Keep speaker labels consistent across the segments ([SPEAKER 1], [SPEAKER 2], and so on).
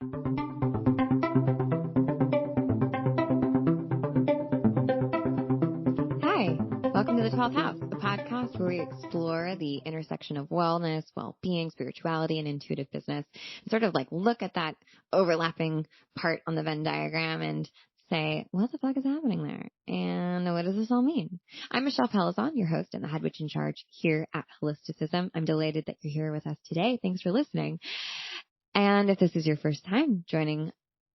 [SPEAKER 1] Hi, welcome to the 12th House, the podcast where we explore the intersection of wellness, well-being, spirituality, and intuitive business, and sort of like look at that overlapping part on the Venn diagram and say, what the fuck is happening there? And what does this all mean? I'm Michelle Pelizon, your host and the head witch in charge here at Holisticism. I'm delighted that you're here with us today. Thanks for listening. And if this is your first time joining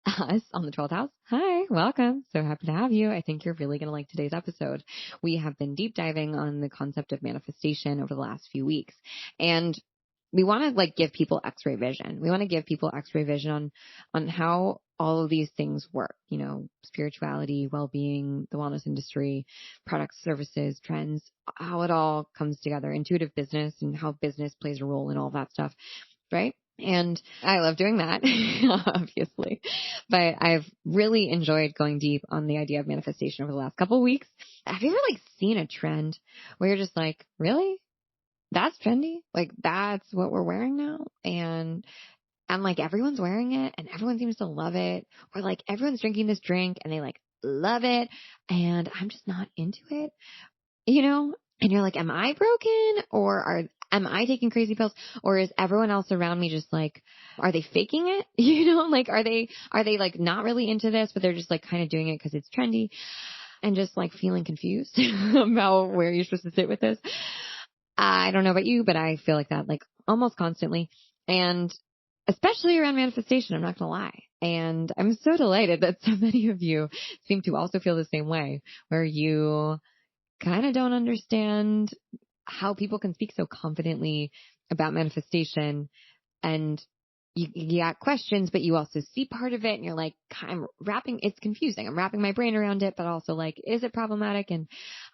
[SPEAKER 1] us on the 12th house, hi, welcome. So happy to have you. I think you're really going to like today's episode. We have been deep diving on the concept of manifestation over the last few weeks. And we want to give people x-ray vision. We want to give people x-ray vision on how all of these things work, spirituality, well-being, the wellness industry, products, services, trends, how it all comes together, intuitive business and how business plays a role in all that stuff, right? And I love doing that, obviously, but I've really enjoyed going deep on the idea of manifestation over the last couple of weeks. Have you ever seen a trend where you're just like, really? That's trendy? That's what we're wearing now? And everyone's wearing it and everyone seems to love it, or everyone's drinking this drink and they love it and I'm just not into it, and you're like, am I broken or am I taking crazy pills, or is everyone else around me just are they faking it? Are they not really into this, but they're just kind of doing it because it's trendy, and just feeling confused about where you're supposed to sit with this. I don't know about you, but I feel like that almost constantly, and especially around manifestation, I'm not going to lie. And I'm so delighted that so many of you seem to also feel the same way, where you kind of don't understand how people can speak so confidently about manifestation, and you got questions, but you also see part of it and you're like, it's confusing. I'm wrapping my brain around it, but also is it problematic? And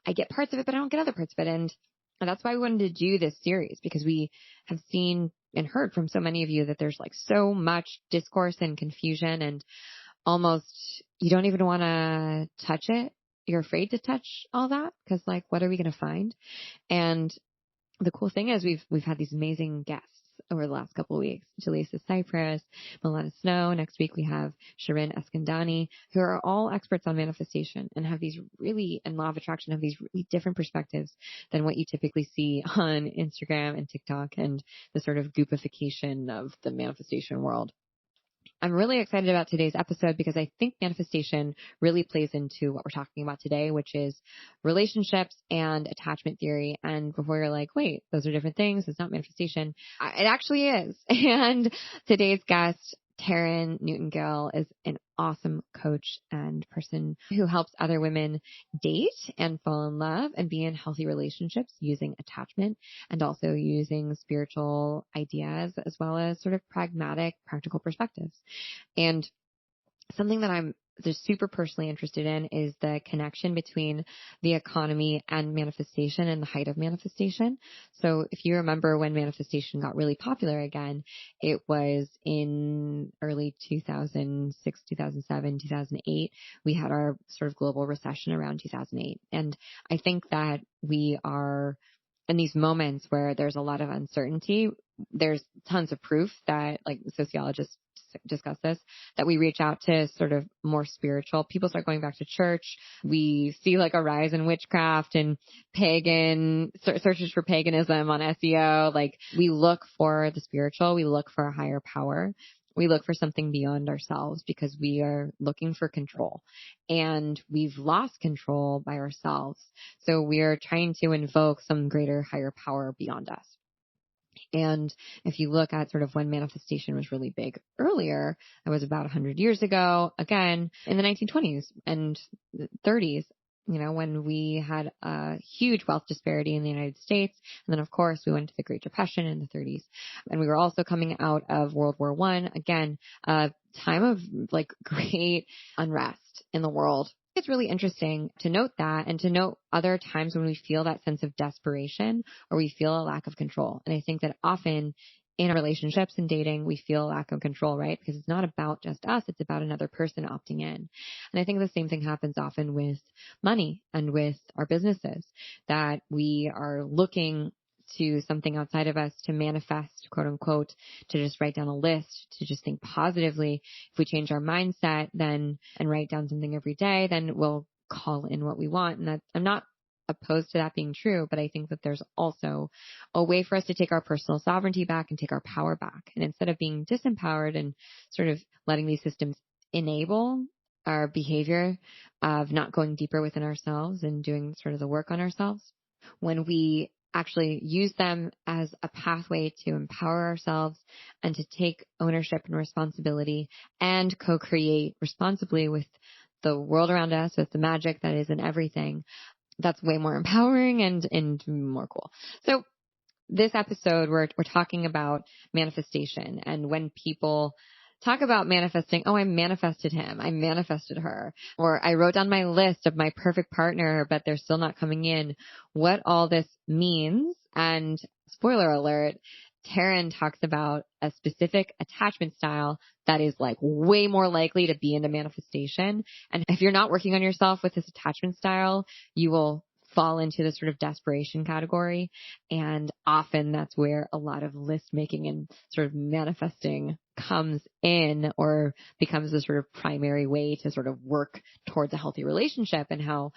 [SPEAKER 1] I get parts of it, but I don't get other parts of it. And that's why we wanted to do this series, because we have seen and heard from so many of you that there's so much discourse and confusion, and almost you don't even want to touch it. You're afraid to touch all that because what are we going to find? And the cool thing is we've had these amazing guests over the last couple of weeks. Jaleesa Cypress, Milana Snow. Next week we have Shirin Eskandani, who are all experts on manifestation and have and law of attraction, have these really different perspectives than what you typically see on Instagram and TikTok and the sort of goopification of the manifestation world. I'm really excited about today's episode because I think manifestation really plays into what we're talking about today, which is relationships and attachment theory. And before you're like, wait, those are different things, it's not manifestation, it actually is. And today's guest, Taryn Newton-Gill, is an awesome coach and person who helps other women date and fall in love and be in healthy relationships using attachment and also using spiritual ideas as well as sort of pragmatic, practical perspectives. And something that I'm just super personally interested in is the connection between the economy and manifestation and the height of manifestation. So if you remember when manifestation got really popular again, it was in early 2006, 2007, 2008. We had our sort of global recession around 2008. And I think that we are in these moments where there's a lot of uncertainty. There's tons of proof that sociologists discuss this, that we reach out to sort of more spiritual. People start going back to church. We see a rise in witchcraft and pagan searches for paganism on SEO. We look for the spiritual. We look for a higher power. We look for something beyond ourselves because we are looking for control, and we've lost control by ourselves. So we are trying to invoke some greater, higher power beyond us. And if you look at sort of when manifestation was really big earlier, it was about 100 years ago, again, in the 1920s and 30s, when we had a huge wealth disparity in the United States. And then, of course, we went to the Great Depression in the 30s. And we were also coming out of World War I, again, a time of great unrest in the world. It's really interesting to note that and to note other times when we feel that sense of desperation or we feel a lack of control. And I think that often in our relationships and dating, we feel a lack of control, right? Because it's not about just us. It's about another person opting in. And I think the same thing happens often with money and with our businesses, that we are looking to something outside of us to manifest, quote unquote, to just write down a list, to just think positively. If we change our mindset then and write down something every day, then we'll call in what we want. And that I'm not opposed to that being true, but I think that there's also a way for us to take our personal sovereignty back and take our power back. And instead of being disempowered and sort of letting these systems enable our behavior of not going deeper within ourselves and doing sort of the work on ourselves, when we actually use them as a pathway to empower ourselves and to take ownership and responsibility and co-create responsibly with the world around us, with the magic that is in everything, that's way more empowering and more cool. So this episode, we're talking about manifestation. And when people talk about manifesting, oh, I manifested him, I manifested her, or I wrote down my list of my perfect partner, but they're still not coming in, what all this means. And spoiler alert, Taryn talks about a specific attachment style that is like way more likely to be into manifestation. And if you're not working on yourself with this attachment style, you will fall into this sort of desperation category. And often that's where a lot of list making and sort of manifesting comes in, or becomes the sort of primary way to sort of work towards a healthy relationship. And how,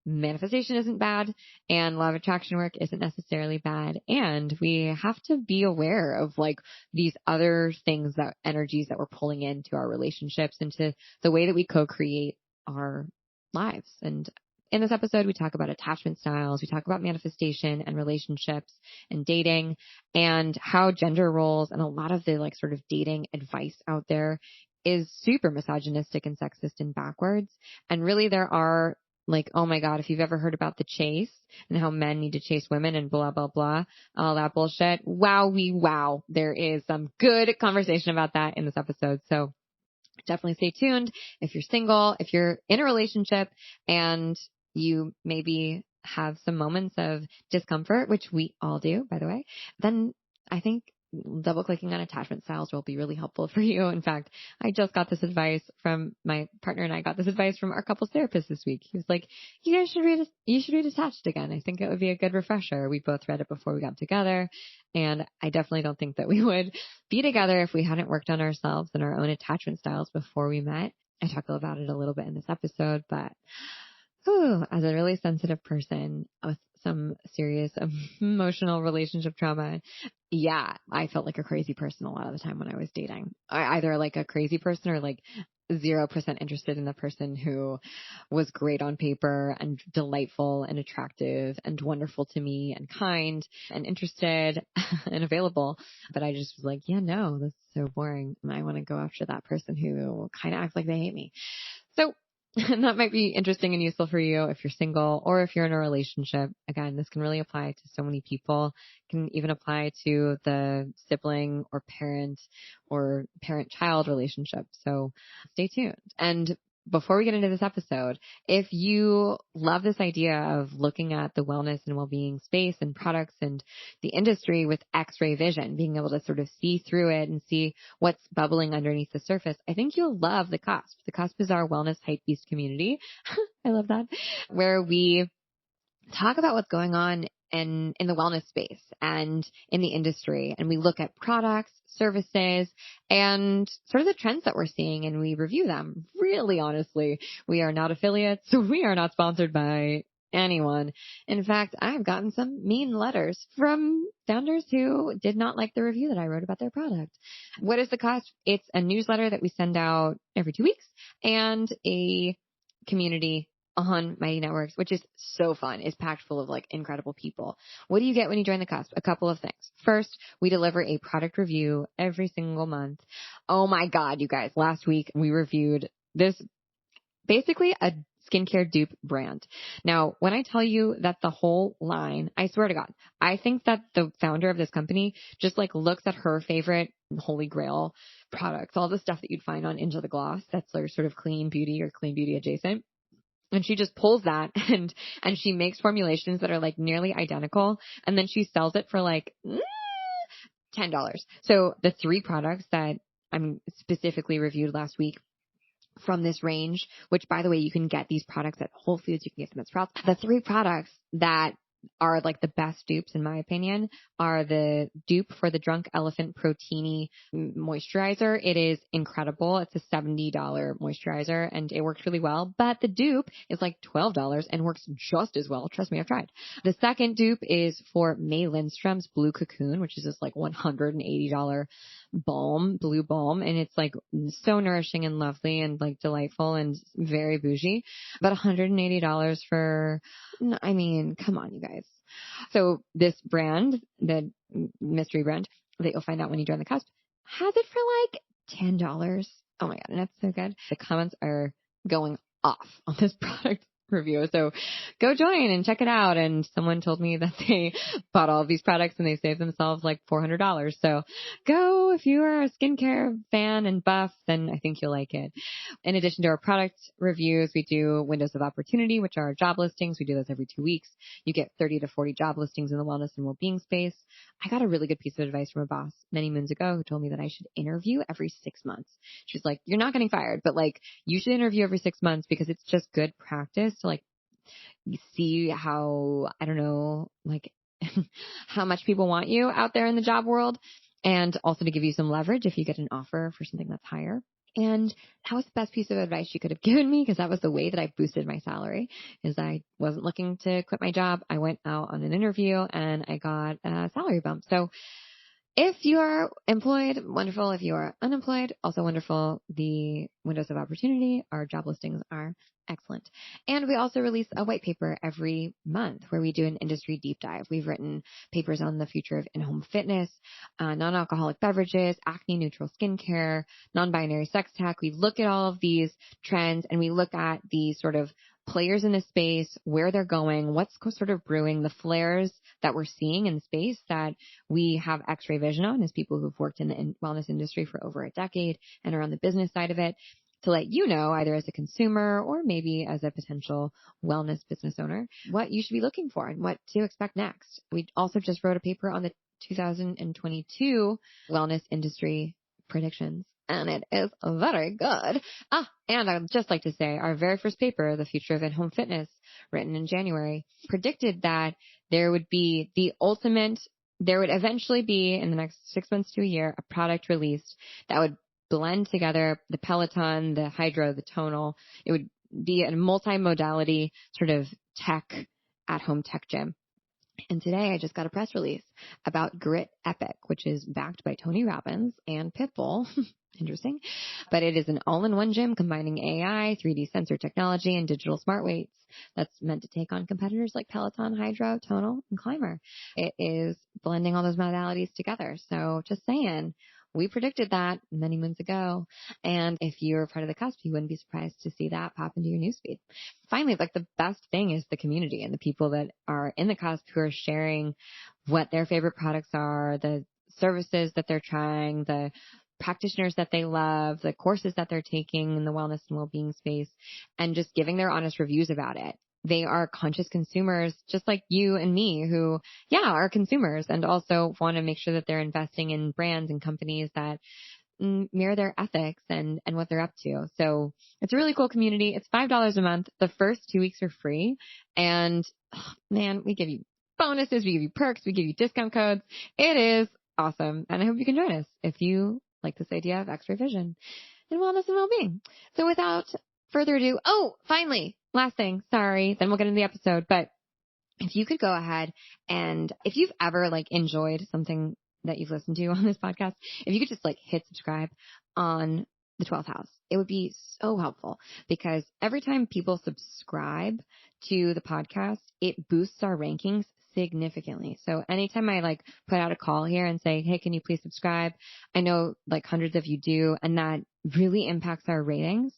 [SPEAKER 1] manifestation isn't bad and law of attraction work isn't necessarily bad. And we have to be aware of like these other things, that energies that we're pulling into our relationships, into the way that we co-create our lives. And in this episode, we talk about attachment styles, we talk about manifestation and relationships and dating, and how gender roles and a lot of the like sort of dating advice out there is super misogynistic and sexist and backwards. And really there are like, oh my God, if you've ever heard about the chase and how men need to chase women and blah, blah, blah, all that bullshit. Wow. There is some good conversation about that in this episode. So definitely stay tuned. If you're single, if you're in a relationship and you maybe have some moments of discomfort, which we all do, by the way, then I think double clicking on attachment styles will be really helpful for you. In fact, I just got this advice from my partner, and I got this advice from our couples therapist this week. He was like, you should read Attached again. I think it would be a good refresher. We both read it before we got together, and I definitely don't think that we would be together if we hadn't worked on ourselves and our own attachment styles before we met. I talk about it a little bit in this episode, but as a really sensitive person with some serious emotional relationship trauma, yeah, I felt like a crazy person a lot of the time when I was dating. Either like a crazy person or like 0% interested in the person who was great on paper and delightful and attractive and wonderful to me and kind and interested and available. But I just was like, yeah, no, that's so boring. And I want to go after that person who kind of acts like they hate me. So and that might be interesting and useful for you if you're single or if you're in a relationship. Again, this can really apply to so many people. It can even apply to the sibling or parent-child relationship. So stay tuned. And before we get into this episode, if you love this idea of looking at the wellness and well-being space and products and the industry with X-ray vision, being able to sort of see through it and see what's bubbling underneath the surface, I think you'll love The Cusp. The Cusp is our wellness hype beast community. I love that. Where we talk about what's going on in the wellness space and in the industry. And we look at products, services, and sort of the trends that we're seeing, and we review them. Really, honestly, we are not affiliates. We are not sponsored by anyone. In fact, I've gotten some mean letters from founders who did not like the review that I wrote about their product. What is The Cusp? It's a newsletter that we send out every 2 weeks and a community on Mighty Networks, which is so fun. It's packed full of like incredible people. What do you get when you join The Cusp? A couple of things. First, we deliver a product review every single month. Oh my God, you guys. Last week we reviewed this, basically a skincare dupe brand. Now, when I tell you that the whole line, I swear to God, I think that the founder of this company just like looks at her favorite holy grail products, all the stuff that you'd find on Into the Gloss that's like sort of clean beauty or clean beauty adjacent. And she just pulls that and she makes formulations that are like nearly identical. And then she sells it for like $10. So the 3 products that I'm specifically reviewed last week from this range, which by the way, you can get these products at Whole Foods, you can get them at Sprouts. The 3 products that are like the best dupes in my opinion are the dupe for the Drunk Elephant Proteini moisturizer. It is incredible. It's a $70 moisturizer and it works really well, but the dupe is like $12 and works just as well. Trust me, I've tried. The second dupe is for May Lindstrom's Blue Cocoon, which is this like $180 balm, blue balm. And it's like so nourishing and lovely and like delightful and very bougie, but $180 for, I mean, come on, you guys. So this brand, the mystery brand that you'll find out when you join the cusp, has it for like $10. Oh my God. And that's so good. The comments are going off on this product review. So go join and check it out. And someone told me that they bought all of these products and they saved themselves like $400. So go, if you are a skincare fan and buff, then I think you'll like it. In addition to our product reviews, we do windows of opportunity, which are job listings. We do those every 2 weeks. You get 30 to 40 job listings in the wellness and well-being space. I got a really good piece of advice from a boss many moons ago who told me that I should interview every 6 months. She's like, you're not getting fired, but like you should interview every 6 months because it's just good practice to like see how, I don't know, like how much people want you out there in the job world, and also to give you some leverage if you get an offer for something that's higher. And that was the best piece of advice she could have given me because that was the way that I boosted my salary. Is I wasn't looking to quit my job. I went out on an interview and I got a salary bump. So if you are employed, wonderful. If you are unemployed, also wonderful. The windows of opportunity, our job listings are excellent. And we also release a white paper every month where we do an industry deep dive. We've written papers on the future of in-home fitness, non-alcoholic beverages, acne neutral skincare, non-binary sex tech. We look at all of these trends and we look at the sort of players in the space, where they're going, what's sort of brewing, the flares that we're seeing in the space that we have x-ray vision on as people who've worked in the wellness industry for over a decade and are on the business side of it, to let you know, either as a consumer or maybe as a potential wellness business owner, what you should be looking for and what to expect next. We also just wrote a paper on the 2022 wellness industry predictions, and it is very good. And I'd just like to say our very first paper, The Future of In-Home Fitness, written in January, predicted that there would eventually be in the next 6 months to a year, a product released that would blend together the Peloton, the Hydro, the Tonal. It would be a multi-modality sort of at-home tech gym. And today I just got a press release about Grit Epic, which is backed by Tony Robbins and Pitbull. Interesting. But it is an all-in-one gym combining AI, 3D sensor technology, and digital smart weights that's meant to take on competitors like Peloton, Hydro, Tonal, and Climber. It is blending all those modalities together. So just saying, we predicted that many months ago. And if you're part of the cusp, you wouldn't be surprised to see that pop into your newsfeed. Finally, like the best thing is the community and the people that are in the cusp who are sharing what their favorite products are, the services that they're trying, the practitioners that they love, the courses that they're taking in the wellness and well-being space, and just giving their honest reviews about it. They are conscious consumers, just like you and me, who, are consumers and also want to make sure that they're investing in brands and companies that mirror their ethics and what they're up to. So it's a really cool community. It's $5 a month. The first 2 weeks are free. And man, we give you bonuses, we give you perks, we give you discount codes. It is awesome. And I hope you can join us if you like this idea of X-ray vision and wellness and well-being. So without further ado, finally, last thing, sorry, then we'll get into the episode. But if you could go ahead and if you've ever enjoyed something that you've listened to on this podcast, if you could just hit subscribe on the 12th house, it would be so helpful because every time people subscribe to the podcast, it boosts our rankings significantly. So anytime I put out a call here and say, hey, can you please subscribe? I know hundreds of you do, and that really impacts our ratings.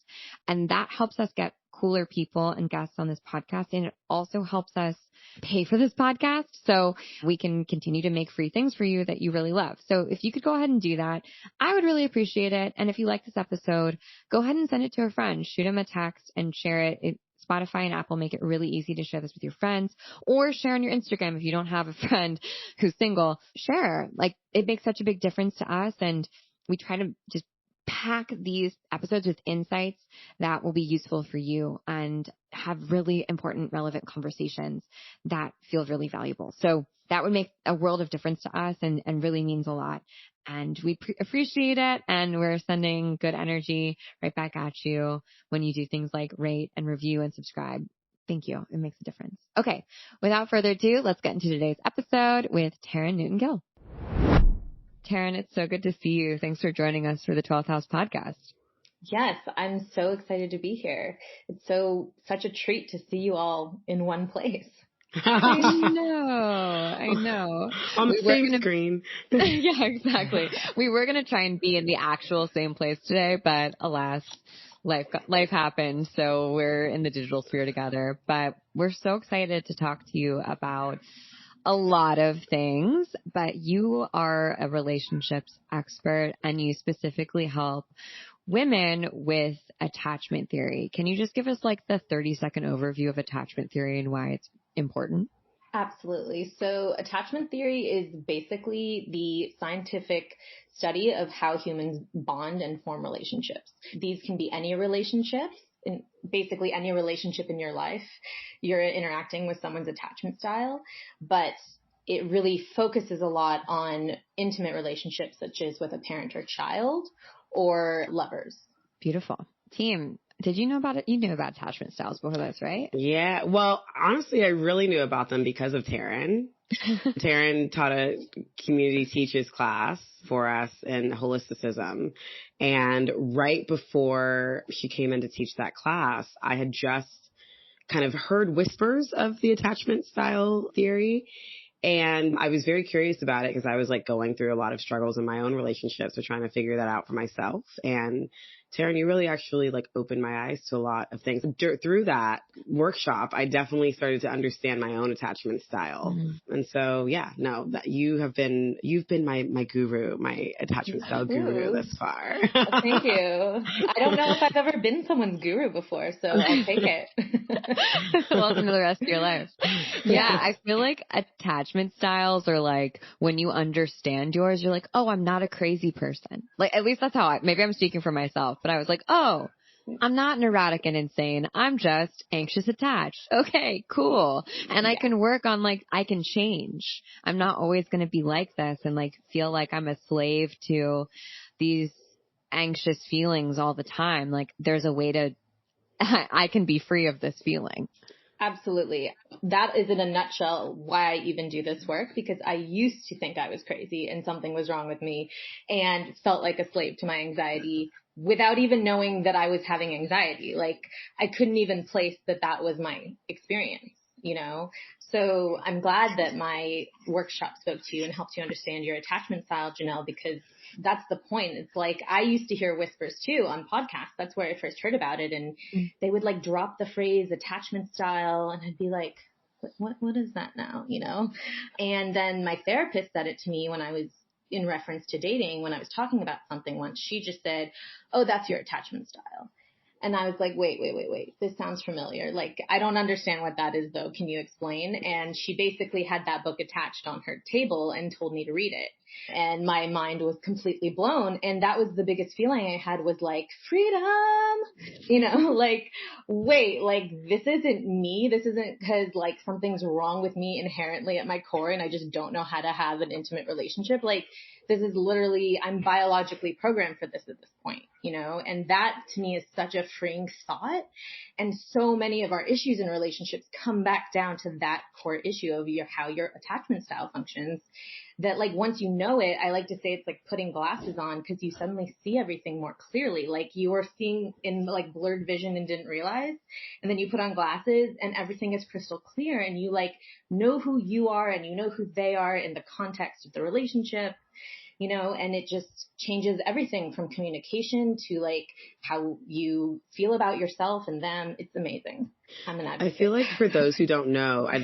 [SPEAKER 1] And that helps us get cooler people and guests on this podcast. And it also helps us pay for this podcast so we can continue to make free things for you that you really love. So if you could go ahead and do that, I would really appreciate it. And if you like this episode, go ahead and send it to a friend, shoot them a text and share it. Spotify and Apple make it really easy to share this with your friends, or share on your Instagram if you don't have a friend who's single. Share. It makes such a big difference to us, and we try to just pack these episodes with insights that will be useful for you and have really important, relevant conversations that feel really valuable. So that would make a world of difference to us and really means a lot. And we appreciate it. And we're sending good energy right back at you when you do things like rate and review and subscribe. Thank you. It makes a difference. Okay. Without further ado, let's get into today's episode with Taryn Newton-Gill. Taryn, it's so good to see you. Thanks for joining us for the 12th House podcast.
[SPEAKER 2] Yes, I'm so excited to be here. It's such a treat to see you all in one place.
[SPEAKER 1] I know.
[SPEAKER 3] On the same screen.
[SPEAKER 1] Yeah, exactly. We were going to try and be in the actual same place today, but alas, life happened. So we're in the digital sphere together, but we're so excited to talk to you about a lot of things, but you are a relationships expert and you specifically help women with attachment theory. Can you just give us like the 30-second overview of attachment theory and why it's important?
[SPEAKER 2] Absolutely. So attachment theory is basically the scientific study of how humans bond and form relationships. These can be any relationships, in basically any relationship in your life. You're interacting with someone's attachment style, but it really focuses a lot on intimate relationships, such as with a parent or child or lovers.
[SPEAKER 1] Beautiful. Team, did you know about it? You knew about attachment styles before this, right?
[SPEAKER 3] Yeah. Well, honestly, I really knew about them because of Taryn. Taryn taught a community teachers class for us in Holisticism. And right before she came in to teach that class, I had just kind of heard whispers of the attachment style theory. And I was very curious about it because I was like going through a lot of struggles in my own relationships, so trying to figure that out for myself. And Taryn, you really actually like opened my eyes to a lot of things. Through that workshop, I definitely started to understand my own attachment style. Mm-hmm. And so, yeah, no, that you've been my guru, my attachment style guru thus far.
[SPEAKER 2] Well, thank you. I don't know if I've ever been someone's guru before, so I'll take it.
[SPEAKER 1] Welcome to the rest of your life. Yeah, I feel like attachment styles are like when you understand yours, you're like, oh, I'm not a crazy person. Like, at least that's how maybe I'm speaking for myself. But I was like, oh, I'm not neurotic and insane. I'm just anxious attached. Okay, cool. And I can work on like, I can change. I'm not always going to be like this and like feel like I'm a slave to these anxious feelings all the time. Like there's a way to, I can be free of this feeling.
[SPEAKER 2] Absolutely. That is in a nutshell why I even do this work, because I used to think I was crazy and something was wrong with me and felt like a slave to my anxiety without even knowing that I was having anxiety. Like I couldn't even place that was my experience, you know? So I'm glad that my workshop spoke to you and helped you understand your attachment style, Janelle, because that's the point. It's like I used to hear whispers too on podcasts. That's where I first heard about it. And they would like drop the phrase attachment style. And I'd be like, what is that now? You know? And then my therapist said it to me when I was in reference to dating, when I was talking about something once. She just said, oh, that's your attachment style. And I was like, wait. This sounds familiar. Like, I don't understand what that is though. Can you explain? And she basically had that book attached on her table and told me to read it. And my mind was completely blown. And that was the biggest feeling I had, was like, freedom, you know, like, wait, like, this isn't me. This isn't because like something's wrong with me inherently at my core and I just don't know how to have an intimate relationship. Like, this is literally, I'm biologically programmed for this at this point, you know, and that to me is such a freeing thought. And so many of our issues in relationships come back down to that core issue of how your attachment style functions. That like once you know it, I like to say it's like putting glasses on, because you suddenly see everything more clearly. Like you were seeing in like blurred vision and didn't realize. And then you put on glasses and everything is crystal clear and you like know who you are and you know who they are in the context of the relationship. You know, and it just changes everything from communication to like how you feel about yourself and them. It's amazing. I'm an advocate.
[SPEAKER 3] I feel like for those who don't know, I'd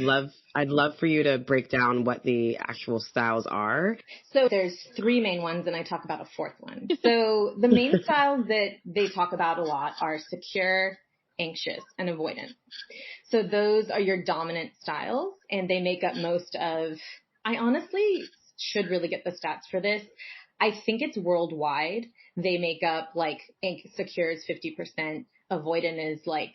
[SPEAKER 3] love for you to break down what the actual styles are.
[SPEAKER 2] So there's 3 main ones and I talk about a 4th one. So the main styles that they talk about a lot are secure, anxious, and avoidant. So those are your dominant styles and they make up most of, I honestly should really get the stats for this. I think it's worldwide, they make up like secure is 50%, avoidant is like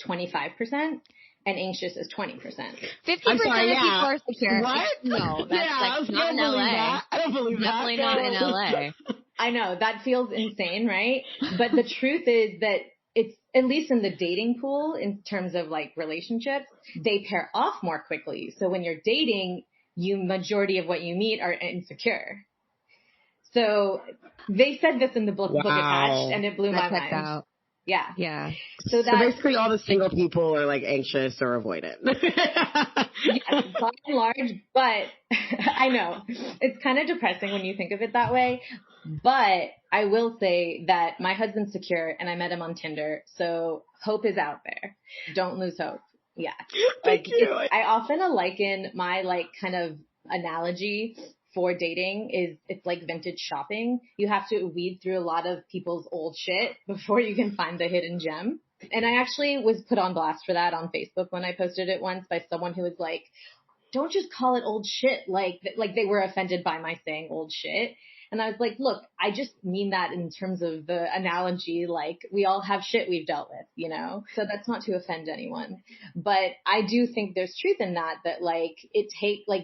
[SPEAKER 2] 25%, and anxious is 20%.
[SPEAKER 1] 50% of people are secure.
[SPEAKER 3] What?
[SPEAKER 1] No, that's not in LA.
[SPEAKER 3] I don't believe
[SPEAKER 1] Definitely
[SPEAKER 3] that.
[SPEAKER 1] not in LA.
[SPEAKER 2] I know, that feels insane, right? But the truth is that it's, at least in the dating pool, in terms of like relationships, they pair off more quickly. So when you're dating, majority of what you meet are insecure. So they said this in the book Attached, and it blew my mind.
[SPEAKER 1] Out.
[SPEAKER 2] Yeah.
[SPEAKER 1] Yeah.
[SPEAKER 2] So
[SPEAKER 3] basically all the single people are like anxious or avoidant.
[SPEAKER 2] Yes, by and large, but I know it's kind of depressing when you think of it that way. But I will say that my husband's secure and I met him on Tinder. So hope is out there. Don't lose hope. Yeah.
[SPEAKER 3] Thank you.
[SPEAKER 2] I often liken my like kind of analogy for dating is it's like vintage shopping. You have to weed through a lot of people's old shit before you can find the hidden gem. And I actually was put on blast for that on Facebook when I posted it once by someone who was like, don't just call it old shit. Like they were offended by my saying old shit. And I was like, look, I just mean that in terms of the analogy, like we all have shit we've dealt with, you know? So that's not to offend anyone. But I do think there's truth in that like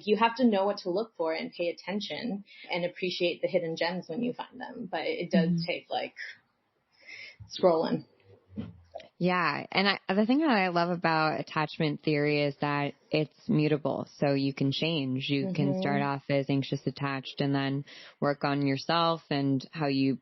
[SPEAKER 2] you have to know what to look for and pay attention and appreciate the hidden gems when you find them. But it does take like scrolling.
[SPEAKER 1] Yeah. And the thing that I love about attachment theory is that it's mutable. So you can change. You can start off as anxious attached and then work on yourself and how you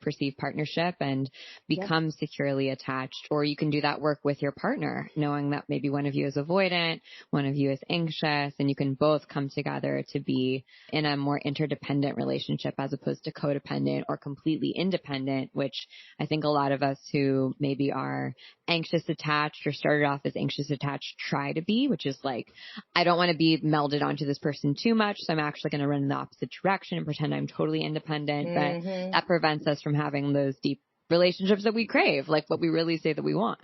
[SPEAKER 1] perceive partnership and become securely attached. Or you can do that work with your partner, knowing that maybe one of you is avoidant, one of you is anxious, and you can both come together to be in a more interdependent relationship as opposed to codependent or completely independent, which I think a lot of us who maybe are anxious attached or started off as anxious attached try to be, which is like, I don't want to be melded onto this person too much. So I'm actually going to run in the opposite direction and pretend I'm totally independent. But that prevents us from having those deep relationships that we crave, like what we really say that we want.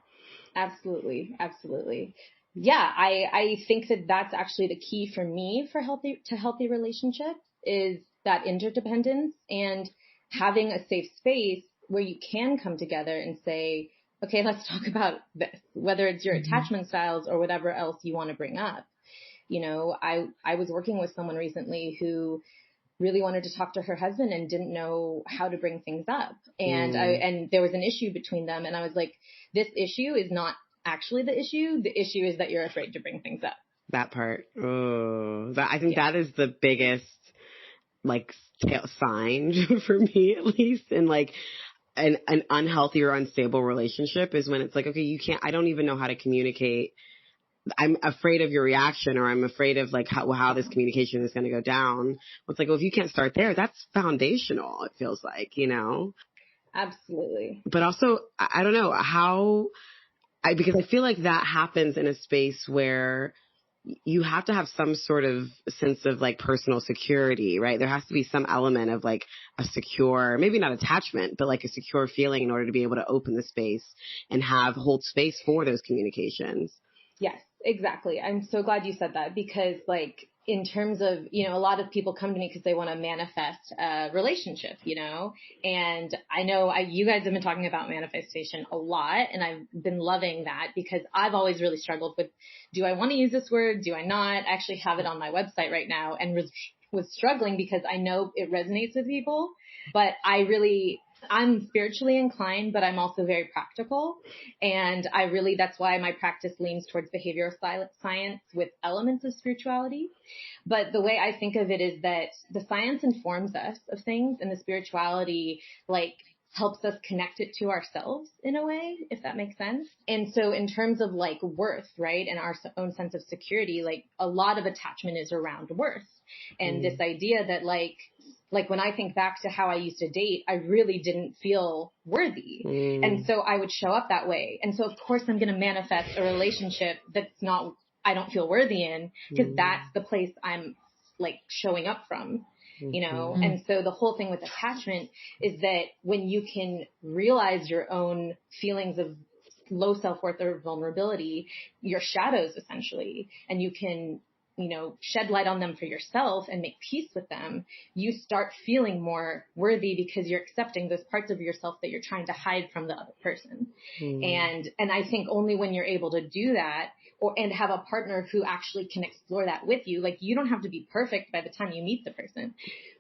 [SPEAKER 2] Absolutely. Absolutely. Yeah. I think that that's actually the key for me for healthy relationships is that interdependence and having a safe space where you can come together and say, okay, let's talk about this, whether it's your attachment styles or whatever else you want to bring up. You know, I was working with someone recently who really wanted to talk to her husband and didn't know how to bring things up. And and there was an issue between them. And I was like, this issue is not actually the issue. The issue is that you're afraid to bring things up.
[SPEAKER 3] That part. Oh, I think that is the biggest like sign for me, at least, in like an unhealthy or unstable relationship is when it's like, okay, I don't even know how to communicate. I'm afraid of your reaction, or I'm afraid of like how this communication is going to go down. It's like, well, if you can't start there, that's foundational. It feels like, you know?
[SPEAKER 2] Absolutely.
[SPEAKER 3] But also, I don't know because I feel like that happens in a space where you have to have some sort of sense of like personal security, right? There has to be some element of like a secure, maybe not attachment, but like a secure feeling in order to be able to open the space and hold space for those communications.
[SPEAKER 2] Yes, exactly. I'm so glad you said that because like in terms of, you know, a lot of people come to me because they want to manifest a relationship, you know, and I know you guys have been talking about manifestation a lot and I've been loving that because I've always really struggled with, do I want to use this word? Do I not? I actually have it on my website right now and was struggling because I know it resonates with people, but I'm spiritually inclined, but I'm also very practical. And that's why my practice leans towards behavioral science with elements of spirituality. But the way I think of it is that the science informs us of things and the spirituality like helps us connect it to ourselves in a way, if that makes sense. And so in terms of like worth, right, and our own sense of security, like a lot of attachment is around worth. And this idea that like when I think back to how I used to date, I really didn't feel worthy. And so I would show up that way. And so of course I'm going to manifest a relationship I don't feel worthy in because that's the place I'm like showing up from, you know? And so the whole thing with attachment is that when you can realize your own feelings of low self-worth or vulnerability, your shadows essentially, and you can shed light on them for yourself and make peace with them, you start feeling more worthy because you're accepting those parts of yourself that you're trying to hide from the other person. And I think only when you're able to do that and have a partner who actually can explore that with you, like you don't have to be perfect by the time you meet the person,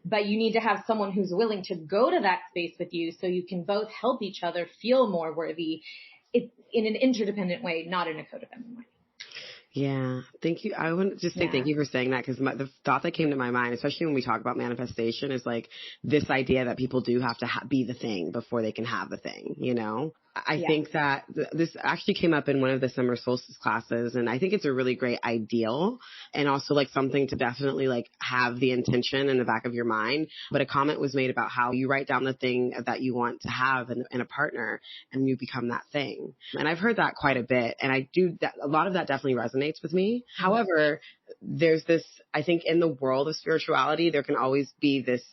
[SPEAKER 2] but you need to have someone who's willing to go to that space with you so you can both help each other feel more worthy in an interdependent way, not in a codependent way.
[SPEAKER 3] Yeah. Thank you. I want to just say thank you for saying that, because the thought that came to my mind, especially when we talk about manifestation, is like this idea that people do have to be the thing before they can have the thing, I think that this actually came up in one of the summer solstice classes, and I think it's a really great ideal, and also like something to definitely like have the intention in the back of your mind. But a comment was made about how you write down the thing that you want to have in a partner, and you become that thing. And I've heard that quite a bit, and I do that. A lot of that definitely resonates with me. However, there's this, I think in the world of spirituality, there can always be this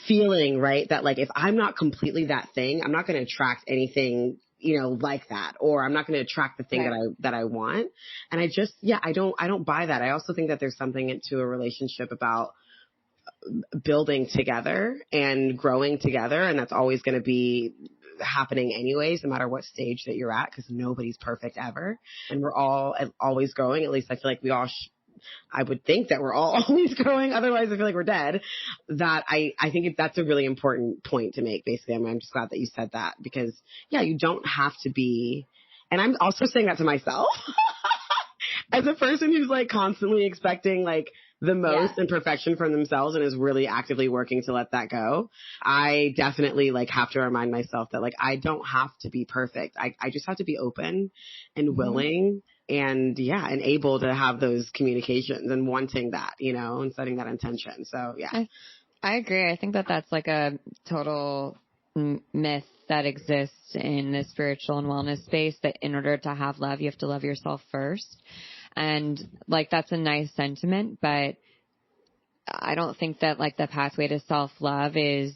[SPEAKER 3] feeling, right, that like if I'm not completely that thing, I'm not going to attract anything, like that, or I'm not going to attract the thing that I want. And I just, I don't buy that. I also think that there's something into a relationship about building together and growing together, and that's always going to be happening anyways, no matter what stage that you're at, because nobody's perfect ever, and we're all always growing. At least I feel like we all I would think that we're all always growing. Otherwise, I feel like we're dead. That I think that's a really important point to make, basically. I'm just glad that you said that, because, you don't have to be, and I'm also saying that to myself as a person who's like constantly expecting like the most imperfection from themselves and is really actively working to let that go. I definitely like have to remind myself that like I don't have to be perfect. I just have to be open and willing and and able to have those communications and wanting that, and setting that intention. So
[SPEAKER 1] I agree. I think that that's like a total myth that exists in the spiritual and wellness space, that in order to have love, you have to love yourself first. And like, that's a nice sentiment, but I don't think that like the pathway to self-love is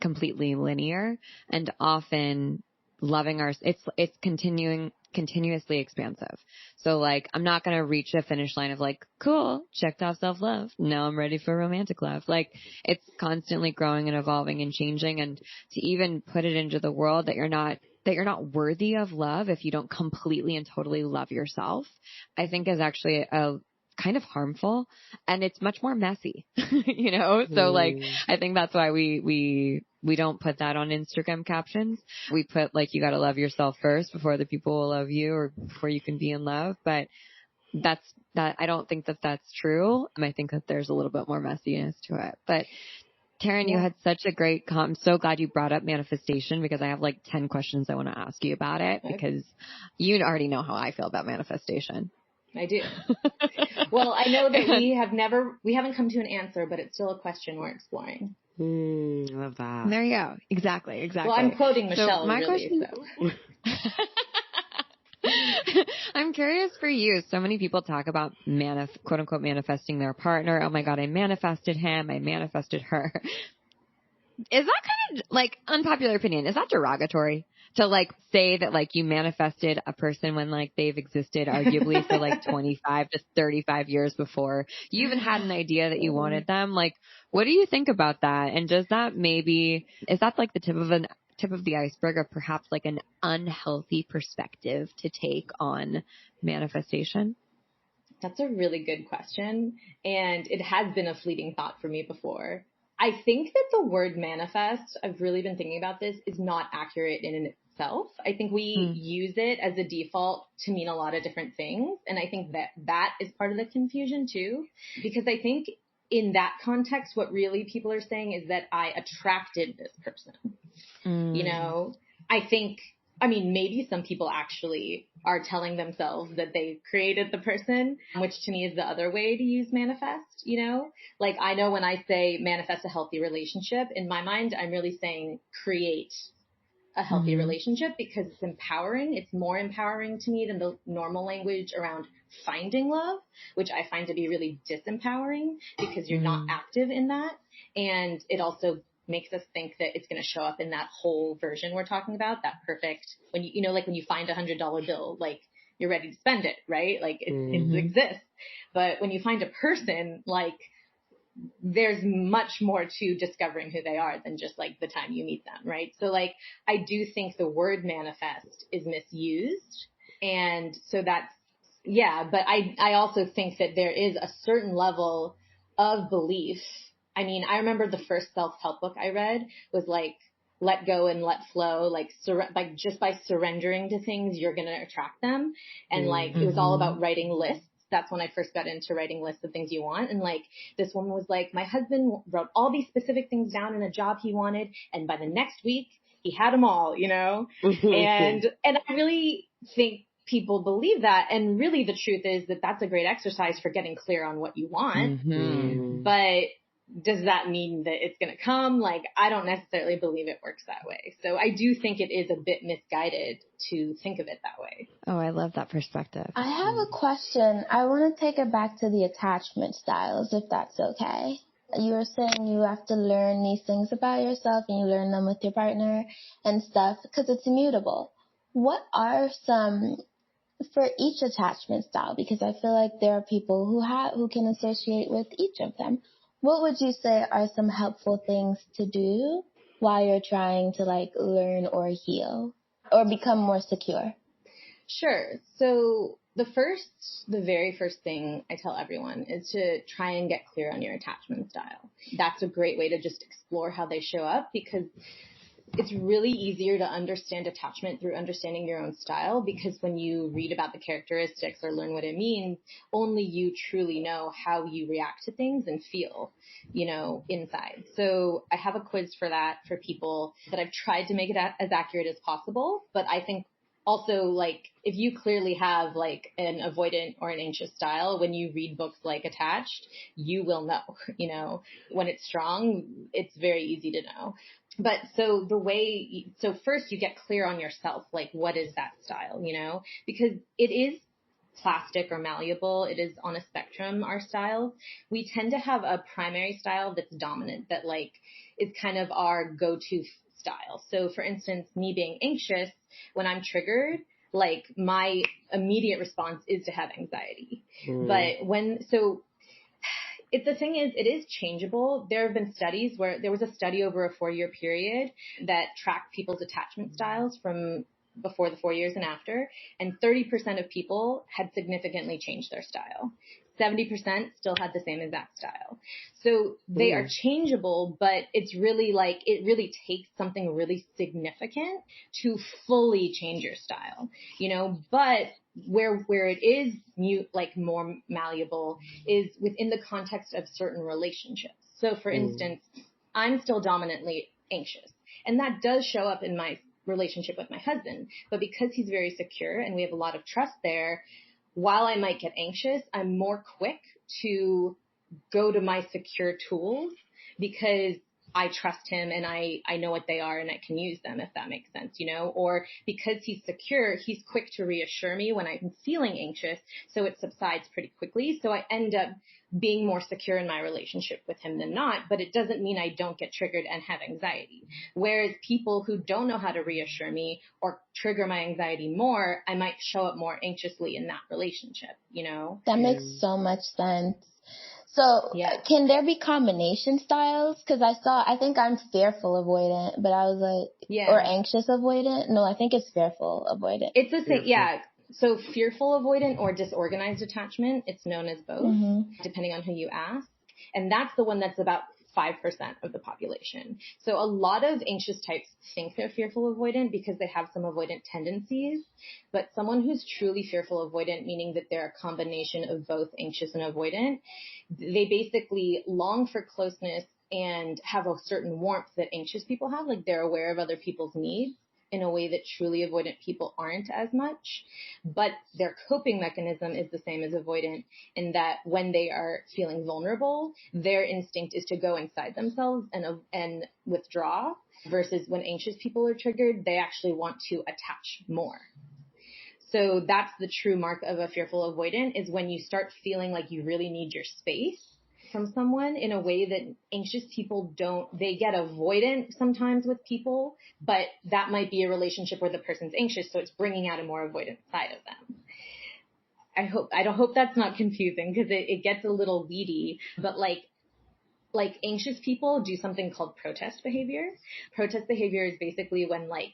[SPEAKER 1] completely linear, and often loving it's continuously expansive. So like, I'm not going to reach a finish line of like, cool, checked off self-love, now I'm ready for romantic love. Like, it's constantly growing and evolving and changing. And to even put it into the world that you're not worthy of love if you don't completely and totally love yourself, I think is actually a kind of harmful, and it's much more messy, So like, I think that's why we don't put that on Instagram captions. We put like, you got to love yourself first before the people will love you, or before you can be in love. But I don't think that that's true. I think that there's a little bit more messiness to it. But Taryn, you had such a great I'm so glad you brought up manifestation, because I have like 10 questions I want to ask you about it, because you already know how I feel about manifestation.
[SPEAKER 2] I do. Well, I know that we haven't come to an answer, but it's still a question we're exploring.
[SPEAKER 3] I love that.
[SPEAKER 1] There you go. Exactly.
[SPEAKER 2] Well, I'm quoting Michelle.
[SPEAKER 1] So my question. I'm curious for you. So many people talk about quote unquote manifesting their partner. Oh my God, I manifested him. I manifested her. Is that kind of like, unpopular opinion? Is that derogatory to like say that like you manifested a person when like they've existed arguably for like 25 to 35 years before you even had an idea that you wanted them? Like, what do you think about that? And is that like the tip of the iceberg, or perhaps like an unhealthy perspective to take on manifestation?
[SPEAKER 2] That's a really good question. And it has been a fleeting thought for me before. I think that the word manifest, I've really been thinking about this, is not accurate in itself. I think we use it as a default to mean a lot of different things. And I think that is part of the confusion too, because I think in that context, what really people are saying is that I attracted this person. I mean, maybe some people actually are telling themselves that they created the person, which to me is the other way to use manifest, Like, I know when I say manifest a healthy relationship, in my mind, I'm really saying create a healthy relationship, because it's empowering. It's more empowering to me than the normal language around finding love, which I find to be really disempowering, because you're not active in that. And it also makes us think that it's going to show up in that whole version we're talking about, that perfect, when like when you find $100 bill, like you're ready to spend it, right? Like it exists. But when you find a person, like there's much more to discovering who they are than just like the time you meet them, right? So like I do think the word manifest is misused. And so that's, yeah, but I also think that there is a certain level of belief. I mean, I remember the first self-help book I read was like, let go and let flow, like just by surrendering to things, you're going to attract them. And like, it was all about writing lists. That's when I first got into writing lists of things you want. And like, this woman was like, my husband wrote all these specific things down in a job he wanted. And by the next week, he had them all, you know? And I really think people believe that. And really the truth is that that's a great exercise for getting clear on what you want. But does that mean that it's going to come? Like, I don't necessarily believe it works that way. So I do think it is a bit misguided to think of it that way.
[SPEAKER 1] Oh, I love that perspective.
[SPEAKER 4] I have a question. I want to take it back to the attachment styles, if that's okay. You were saying you have to learn these things about yourself and you learn them with your partner and stuff because it's immutable. What are some for each attachment style? Because I feel like there are people who can associate with each of them. What would you say are some helpful things to do while you're trying to like learn or heal or become more secure?
[SPEAKER 2] Sure. So the very first thing I tell everyone is to try and get clear on your attachment style. That's a great way to just explore how they show up, because it's really easier to understand attachment through understanding your own style, because when you read about the characteristics or learn what it means, only you truly know how you react to things and feel, you know, inside. So I have a quiz for that for people that I've tried to make it as accurate as possible. But I think also, like, if you clearly have like an avoidant or an anxious style, when you read books like Attached, you will know, you know, when it's strong, it's very easy to know. But so first you get clear on yourself, like what is that style, you know, because it is plastic or malleable. It is on a spectrum, our styles. We tend to have a primary style that's dominant, that like is kind of our go-to style. So for instance, me being anxious, when I'm triggered, like my immediate response is to have anxiety. But the thing is, it is changeable. There have been studies where there was a study over a 4-year period that tracked people's attachment styles from before the 4 years and after, and 30% of people had significantly changed their style. 70% still had the same exact style. So they are changeable, but it's really like, it really takes something really significant to fully change your style, you know, but where it is more malleable is within the context of certain relationships. So for instance, I'm still dominantly anxious, and that does show up in my relationship with my husband, but because he's very secure and we have a lot of trust there, while I might get anxious, I'm more quick to go to my secure tools because I trust him and I know what they are and I can use them, if that makes sense, you know, or because he's secure, he's quick to reassure me when I'm feeling anxious. So it subsides pretty quickly. So I end up being more secure in my relationship with him than not, but it doesn't mean I don't get triggered and have anxiety. Whereas people who don't know how to reassure me or trigger my anxiety more, I might show up more anxiously in that relationship, you know?
[SPEAKER 4] That makes so much sense. So can there be combination styles? Because I think I'm fearful avoidant, but I was like, or anxious avoidant. No, I think it's fearful avoidant.
[SPEAKER 2] It's the same, yeah. So fearful avoidant or disorganized attachment, it's known as both, depending on who you ask. And that's the one that's about 5% of the population. So a lot of anxious types think they're fearful avoidant because they have some avoidant tendencies. But someone who's truly fearful avoidant, meaning that they're a combination of both anxious and avoidant, they basically long for closeness and have a certain warmth that anxious people have. Like they're aware of other people's needs in a way that truly avoidant people aren't as much. But their coping mechanism is the same as avoidant, in that when they are feeling vulnerable, their instinct is to go inside themselves and withdraw, versus when anxious people are triggered, they actually want to attach more. So that's the true mark of a fearful avoidant, is when you start feeling like you really need your space from someone in a way that anxious people don't. They get avoidant sometimes with people, but that might be a relationship where the person's anxious, so it's bringing out a more avoidant side of them. I hope that's not confusing because it gets a little weedy, but like anxious people do something called protest behavior. Protest behavior is basically when like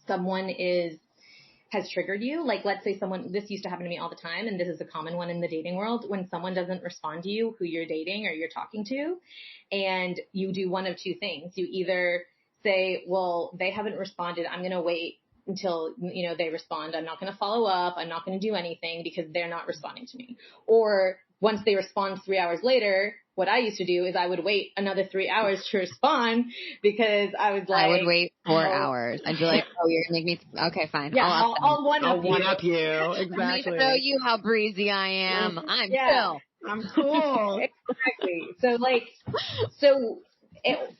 [SPEAKER 2] someone has triggered you. Like, let's say this used to happen to me all the time, and this is a common one in the dating world, when someone doesn't respond to you, who you're dating or you're talking to, and you do one of two things. You either say, well, they haven't responded, I'm going to wait until, they respond. I'm not going to follow up. I'm not going to do anything because they're not responding to me. Or once they respond 3 hours later, what I used to do is I would wait another 3 hours to respond because I was like,
[SPEAKER 1] I would wait 4 hours. I'd be like, oh, you're going to make me, okay, fine.
[SPEAKER 2] Yeah, I'll one up you.
[SPEAKER 3] Exactly.
[SPEAKER 1] Let me show you how breezy I am. I'm chill.
[SPEAKER 3] I'm cool.
[SPEAKER 2] Exactly.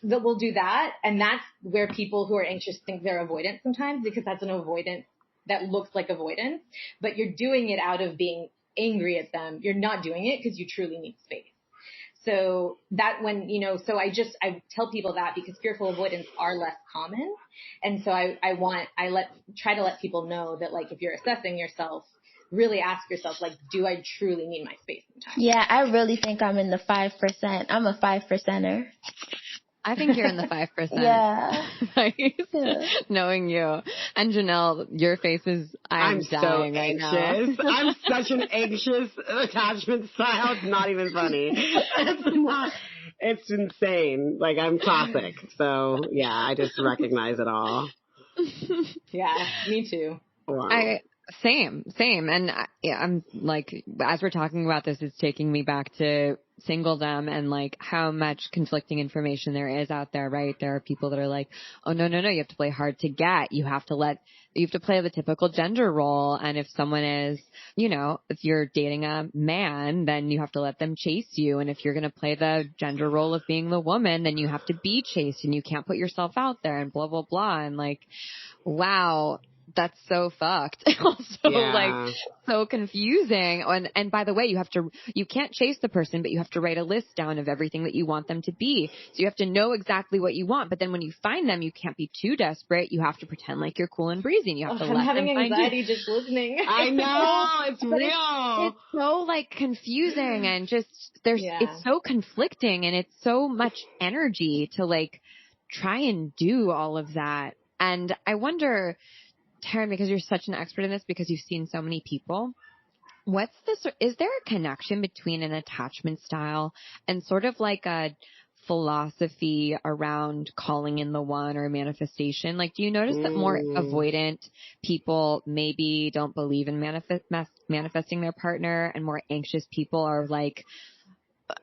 [SPEAKER 2] We'll do that. And that's where people who are anxious think they're avoidant sometimes, because that's an avoidance that looks like avoidance, but you're doing it out of being angry at them. You're not doing it because you truly need space. So that when, so I tell people that because fearful avoidance are less common. And so I try to let people know that, like, if you're assessing yourself, really ask yourself, like, do I truly need my space sometimes?
[SPEAKER 4] Yeah, I really think I'm in the 5%. I'm a 5%er.
[SPEAKER 1] I think you're in the 5%.
[SPEAKER 4] Yeah.
[SPEAKER 1] Right?
[SPEAKER 4] Yeah.
[SPEAKER 1] Knowing you. And Janelle, your face is, I'm dying
[SPEAKER 3] so
[SPEAKER 1] right
[SPEAKER 3] anxious.
[SPEAKER 1] now.
[SPEAKER 3] I'm such an anxious attachment style. It's not even funny. It's insane. Like, I'm classic. So yeah, I just recognize it all.
[SPEAKER 2] Yeah, me too.
[SPEAKER 3] Wow.
[SPEAKER 1] Same. And I'm like, as we're talking about this, it's taking me back to singledom and like how much conflicting information there is out there, right? There are people that are like, oh, no, you have to play hard to get. You have to play the typical gender role. And if someone is, if you're dating a man, then you have to let them chase you. And if you're going to play the gender role of being the woman, then you have to be chased and you can't put yourself out there and blah, blah, blah. And like, wow. That's so fucked. Also, like, so confusing. And by the way, you can't chase the person, but you have to write a list down of everything that you want them to be. So you have to know exactly what you want. But then when you find them, you can't be too desperate. You have to pretend like you're cool and breezy, and you have to let them find you.
[SPEAKER 2] I'm having anxiety just listening.
[SPEAKER 3] I know. It's real.
[SPEAKER 1] It's so like confusing and just it's so conflicting, and it's so much energy to like try and do all of that. And I wonder, Taryn, because you're such an expert in this, because you've seen so many people, is there a connection between an attachment style and sort of like a philosophy around calling in the one or manifestation? Like, do you notice that more avoidant people maybe don't believe in manifesting their partner, and more anxious people are like,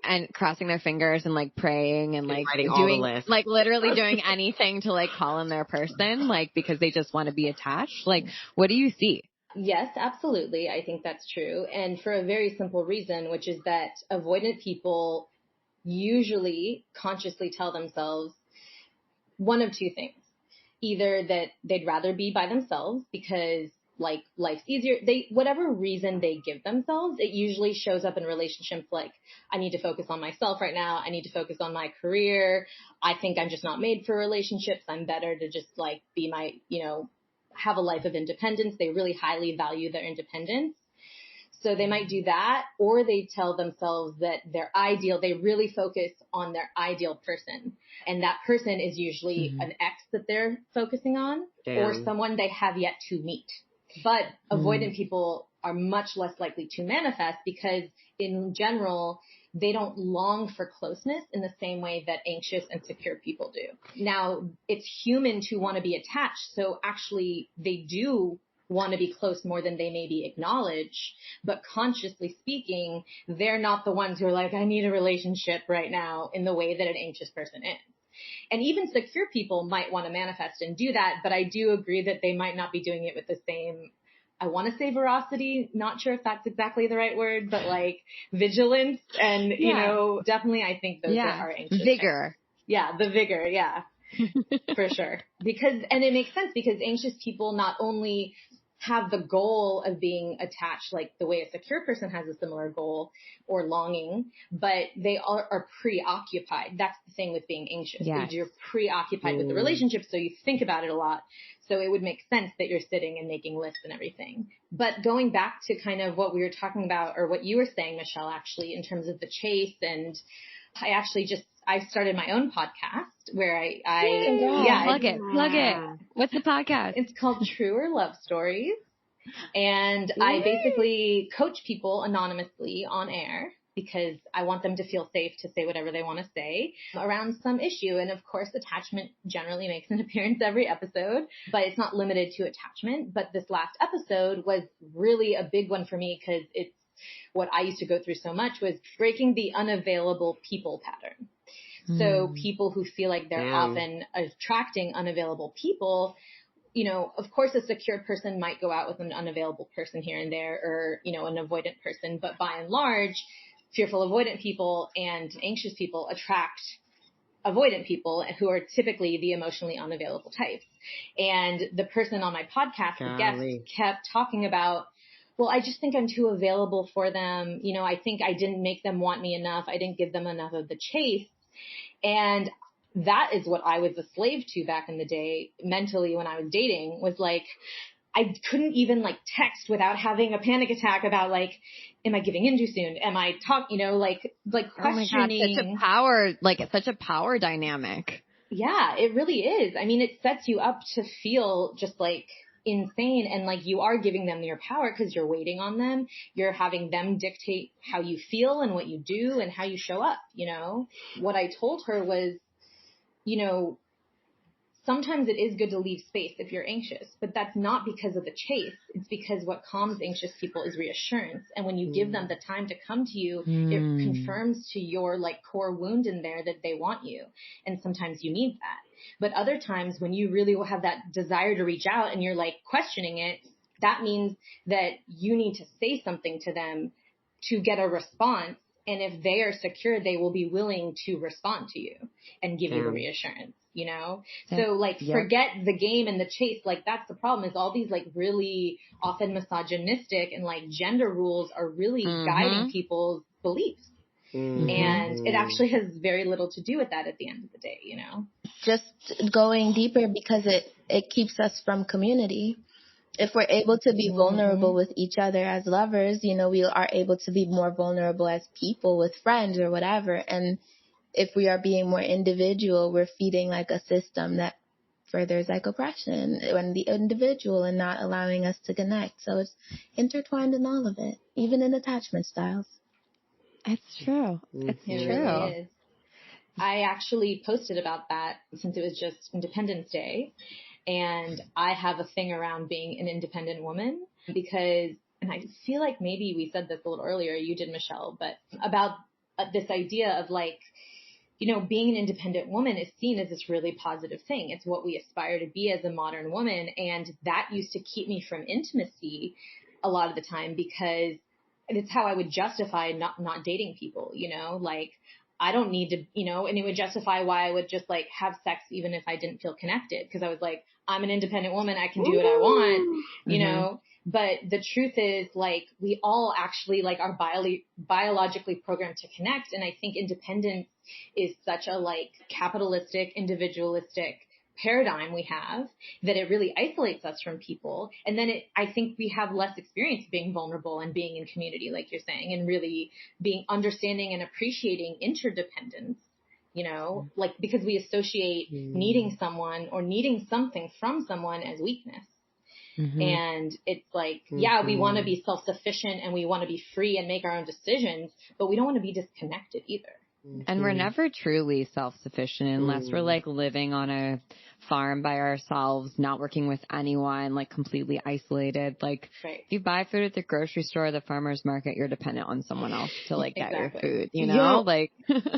[SPEAKER 1] and crossing their fingers and like praying and like doing, like literally doing anything to like call in their person, like because they just want to be attached? Like, what do you see?
[SPEAKER 2] Yes, absolutely. I think that's true. And for a very simple reason, which is that avoidant people usually consciously tell themselves one of two things. Either that they'd rather be by themselves because like life's easier. Whatever reason they give themselves, it usually shows up in relationships like, I need to focus on myself right now. I need to focus on my career. I think I'm just not made for relationships. I'm better to just like be my, have a life of independence. They really highly value their independence. So they might do that, or they tell themselves that they really focus on their ideal person. And that person is usually an ex that they're focusing on, or someone they have yet to meet. But avoidant people are much less likely to manifest because in general, they don't long for closeness in the same way that anxious and secure people do. Now, it's human to want to be attached. So actually they do want to be close more than they maybe acknowledge, but consciously speaking, they're not the ones who are like, I need a relationship right now in the way that an anxious person is. And even secure people might want to manifest and do that, but I do agree that they might not be doing it with the same, I want to say veracity, not sure if that's exactly the right word, but like vigilance and, definitely I think those are anxious.
[SPEAKER 1] Vigor.
[SPEAKER 2] Yeah, the vigor, yeah. For sure. And it makes sense because anxious people not only have the goal of being attached like the way a secure person has a similar goal or longing, but they are preoccupied. That's the thing with being anxious.
[SPEAKER 1] Yes.
[SPEAKER 2] You're preoccupied with the relationship, so you think about it a lot. So it would make sense that you're sitting and making lists and everything. But going back to kind of what we were talking about, or what you were saying, Michelle, actually, in terms of the chase, and I started my own podcast where
[SPEAKER 1] Plug it. What's the podcast?
[SPEAKER 2] It's called Truer Love Stories. And I basically coach people anonymously on air because I want them to feel safe to say whatever they want to say around some issue. And of course, attachment generally makes an appearance every episode, but it's not limited to attachment. But this last episode was really a big one for me because it's what I used to go through so much, was breaking the unavailable people pattern. So people who feel like they're often attracting unavailable people, you know, of course, a secure person might go out with an unavailable person here and there, or, you know, an avoidant person. But by and large, fearful avoidant people and anxious people attract avoidant people who are typically the emotionally unavailable types. And the person on my podcast, the guest, kept talking about, well, I just think I'm too available for them. You know, I think I didn't make them want me enough. I didn't give them enough of the chase. And that is what I was a slave to back in the day mentally when I was dating, was like, I couldn't even like text without having a panic attack about like, am I giving in too soon? Am I you know, like questioning.
[SPEAKER 1] Oh my God, such a power dynamic.
[SPEAKER 2] Yeah, it really is. I mean, it sets you up to feel just like insane, and like you are giving them your power because you're waiting on them. You're having them dictate how you feel and what you do and how you show up, you know. What I told her was, you know, sometimes it is good to leave space if you're anxious, but that's not because of the chase. It's because what calms anxious people is reassurance. And when you give them the time to come to you, it confirms to your like core wound in there that they want you. And sometimes you need that. But other times when you really will have that desire to reach out and you're like questioning it, that means that you need to say something to them to get a response. And if they are secure, they will be willing to respond to you and give you the reassurance, you know? So like forget the game and the chase. Like that's the problem, is all these like really often misogynistic and like gender rules are really guiding people's beliefs. And it actually has very little to do with that at the end of the day, you know?
[SPEAKER 4] Just going deeper, because it keeps us from community. If we're able to be vulnerable with each other as lovers, you know, we are able to be more vulnerable as people with friends or whatever. And if we are being more individual, we're feeding like a system that furthers like oppression and the individual and not allowing us to connect. So it's intertwined in all of it, even in attachment styles.
[SPEAKER 1] It's true. It's
[SPEAKER 2] It
[SPEAKER 1] true.
[SPEAKER 2] really is. I actually posted about that since it was just Independence Day. And I have a thing around being an independent woman because, and I feel like maybe we said this a little earlier, you did, Michelle, but about this idea of like, you know, being an independent woman is seen as this really positive thing. It's what we aspire to be as a modern woman. And that used to keep me from intimacy a lot of the time because it's how I would justify not dating people, you know, like I don't need to, you know, and it would justify why I would just like have sex even if I didn't feel connected, because I was like, I'm an independent woman, I can do what I want, you know. But the truth is, like, we all actually like are biologically programmed to connect, and I think independence is such a like capitalistic, individualistic paradigm we have that it really isolates us from people. And then I think we have less experience being vulnerable and being in community, like you're saying, and really being understanding and appreciating interdependence, you know, like because we associate needing someone or needing something from someone as weakness. And it's like, yeah, we want to be self-sufficient and we want to be free and make our own decisions, but we don't want to be disconnected either.
[SPEAKER 1] And we're never truly self-sufficient unless we're like living on a farm by ourselves, not working with anyone, like completely isolated. Like if you buy food at the grocery store or the farmer's market, you're dependent on someone else to like get your food, you know? Like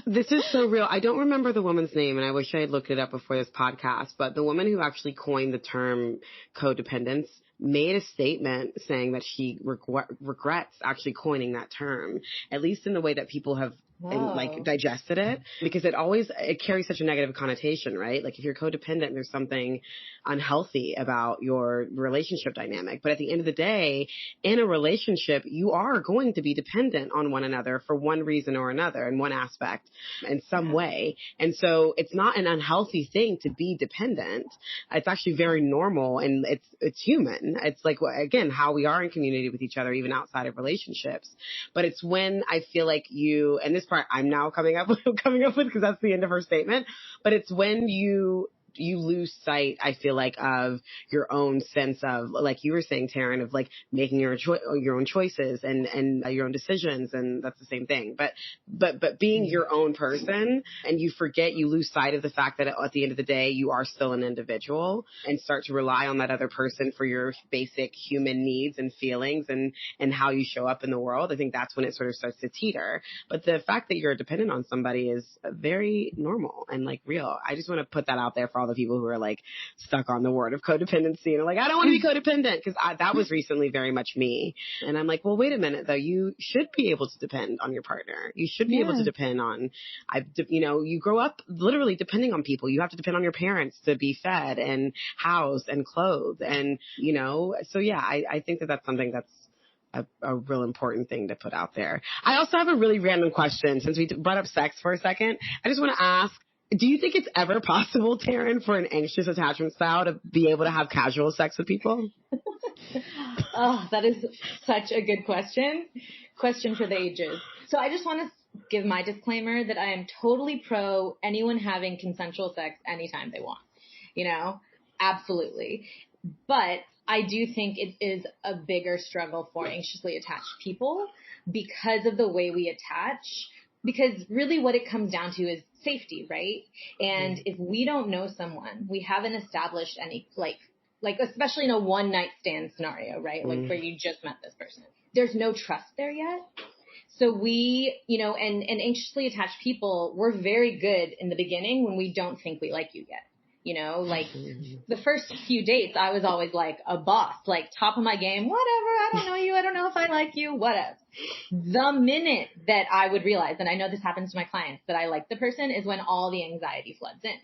[SPEAKER 3] this is so real. I don't remember the woman's name and I wish I had looked it up before this podcast, but the woman who actually coined the term codependence made a statement saying that she regrets actually coining that term, at least in the way that people have and like digested it, because it carries such a negative connotation, right? Like if you're codependent, there's something unhealthy about your relationship dynamic. But at the end of the day, in a relationship, you are going to be dependent on one another for one reason or another, in one aspect, in some way. And so it's not an unhealthy thing to be dependent. It's actually very normal, and it's human. It's like, again, how we are in community with each other, even outside of relationships. But it's when I feel like and this part I'm now coming up with, because that's the end of her statement, but it's when you lose sight, I feel like, of your own sense of, like you were saying, Taryn, of like making your own choices and your own decisions. And that's the same thing. But being your own person, and you lose sight of the fact that at the end of the day, you are still an individual, and start to rely on that other person for your basic human needs and feelings and how you show up in the world. I think that's when it sort of starts to teeter. But the fact that you're dependent on somebody is very normal and like real. I just want to put that out there for all the people who are like stuck on the word of codependency and are like, I don't want to be codependent, because that was recently very much me. And I'm like, well, wait a minute though. You should be able to depend on your partner. You should be able to depend on, you grow up literally depending on people. You have to depend on your parents to be fed and housed and clothed. And, so yeah, I think that that's something that's a real important thing to put out there. I also have a really random question. Since we brought up sex for a second, I just want to ask, do you think it's ever possible, Taryn, for an anxious attachment style to be able to have casual sex with people?
[SPEAKER 2] Oh, that is such a good question. Question for the ages. So I just want to give my disclaimer that I am totally pro anyone having consensual sex anytime they want. Absolutely. But I do think it is a bigger struggle for anxiously attached people because of the way we attach. Because really what it comes down to is safety, right? And if we don't know someone, we haven't established any, like especially in a one night stand scenario, right? Like where you just met this person. There's no trust there yet. So we, and anxiously attached people, we're very good in the beginning when we don't think we like you yet. Like the first few dates, I was always like a boss, like top of my game, whatever. I don't know you. I don't know if I like you, whatever. The minute that I would realize, and I know this happens to my clients, that I like the person is when all the anxiety floods in.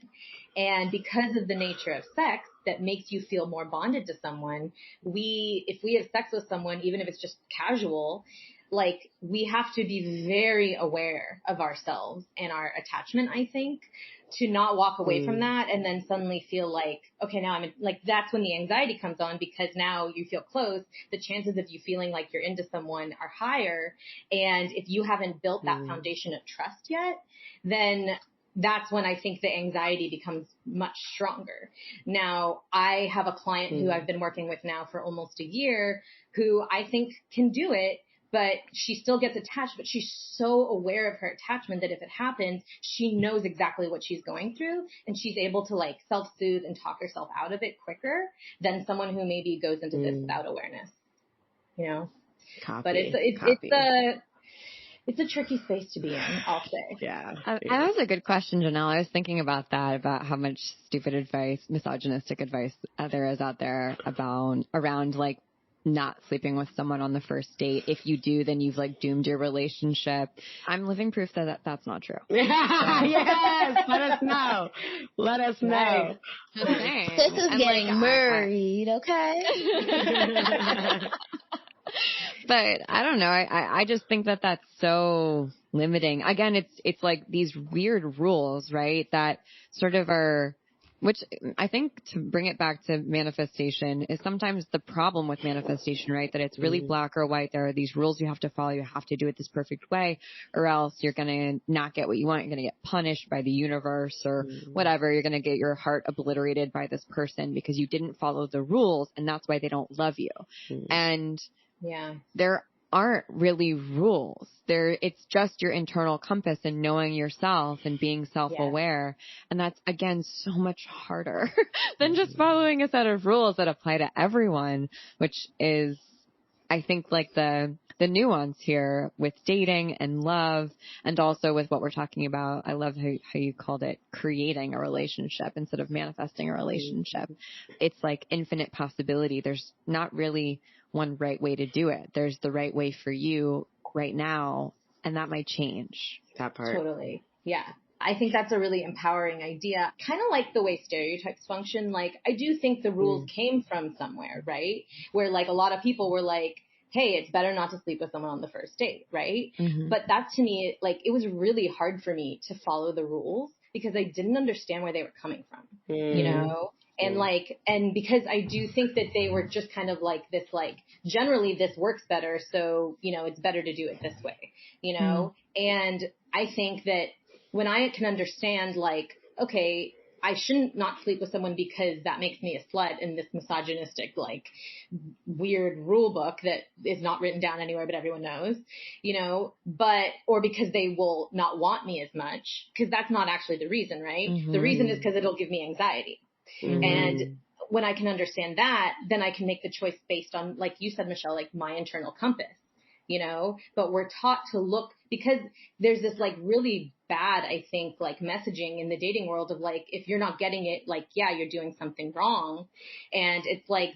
[SPEAKER 2] And because of the nature of sex that makes you feel more bonded to someone, if we have sex with someone, even if it's just casual, like we have to be very aware of ourselves and our attachment, I think, to not walk away from that and then suddenly feel like, okay, now that's when the anxiety comes on, because now you feel close. The chances of you feeling like you're into someone are higher. And if you haven't built that foundation of trust yet, then that's when I think the anxiety becomes much stronger. Now, I have a client who I've been working with now for almost a year who I think can do it, but she still gets attached, but she's so aware of her attachment that if it happens, she knows exactly what she's going through, and she's able to like self-soothe and talk herself out of it quicker than someone who maybe goes into this without awareness, But it's a tricky space to be in, I'll say.
[SPEAKER 3] Yeah.
[SPEAKER 1] That was a good question, Janelle. I was thinking about that, about how much stupid advice, misogynistic advice there is out there around like not sleeping with someone on the first date. If you do, then you've like doomed your relationship. I'm living proof that that's not true.
[SPEAKER 3] Yes, let us know. Let us know.
[SPEAKER 4] This is getting married, okay?
[SPEAKER 1] But I don't know. I just think that that's so limiting. Again, it's like these weird rules, right? That sort of are, which I think, to bring it back to manifestation, is sometimes the problem with manifestation, right? That it's really black or white. There are these rules you have to follow. You have to do it this perfect way, or else you're going to not get what you want. You're going to get punished by the universe or whatever. You're going to get your heart obliterated by this person because you didn't follow the rules, and that's why they don't love you. And there aren't really rules. It's just your internal compass and knowing yourself and being self-aware. And that's, again, so much harder than just following a set of rules that apply to everyone, which is, I think, like the nuance here with dating and love, and also with what we're talking about. I love how you called it creating a relationship instead of manifesting a relationship. It's like infinite possibility. There's not really one right way to do it. There's the right way for you right now, and that might change.
[SPEAKER 3] That part.
[SPEAKER 2] Totally. Yeah. I think that's a really empowering idea. Kind of like the way stereotypes function. Like, I do think the rules came from somewhere, right? Where like a lot of people were like, hey, it's better not to sleep with someone on the first date, right?
[SPEAKER 1] Mm-hmm.
[SPEAKER 2] But that to me, like, it was really hard for me to follow the rules because I didn't understand where they were coming from, you know? And like, and because I do think that they were just kind of like this, like, generally this works better. So, you know, it's better to do it this way, you know? And I think that when I can understand, like, okay, I shouldn't not sleep with someone because that makes me a slut in this misogynistic, like, weird rule book that is not written down anywhere, but everyone knows, you know, or because they will not want me as much, because that's not actually the reason, right?
[SPEAKER 1] Mm-hmm.
[SPEAKER 2] The reason is because it'll give me anxiety.
[SPEAKER 3] Mm-hmm.
[SPEAKER 2] And when I can understand that, then I can make the choice based on, like you said, Michelle, like my internal compass, you know, but we're taught to look, because there's this like really bad, I think, like messaging in the dating world of like, if you're not getting it, like, yeah, you're doing something wrong. And it's like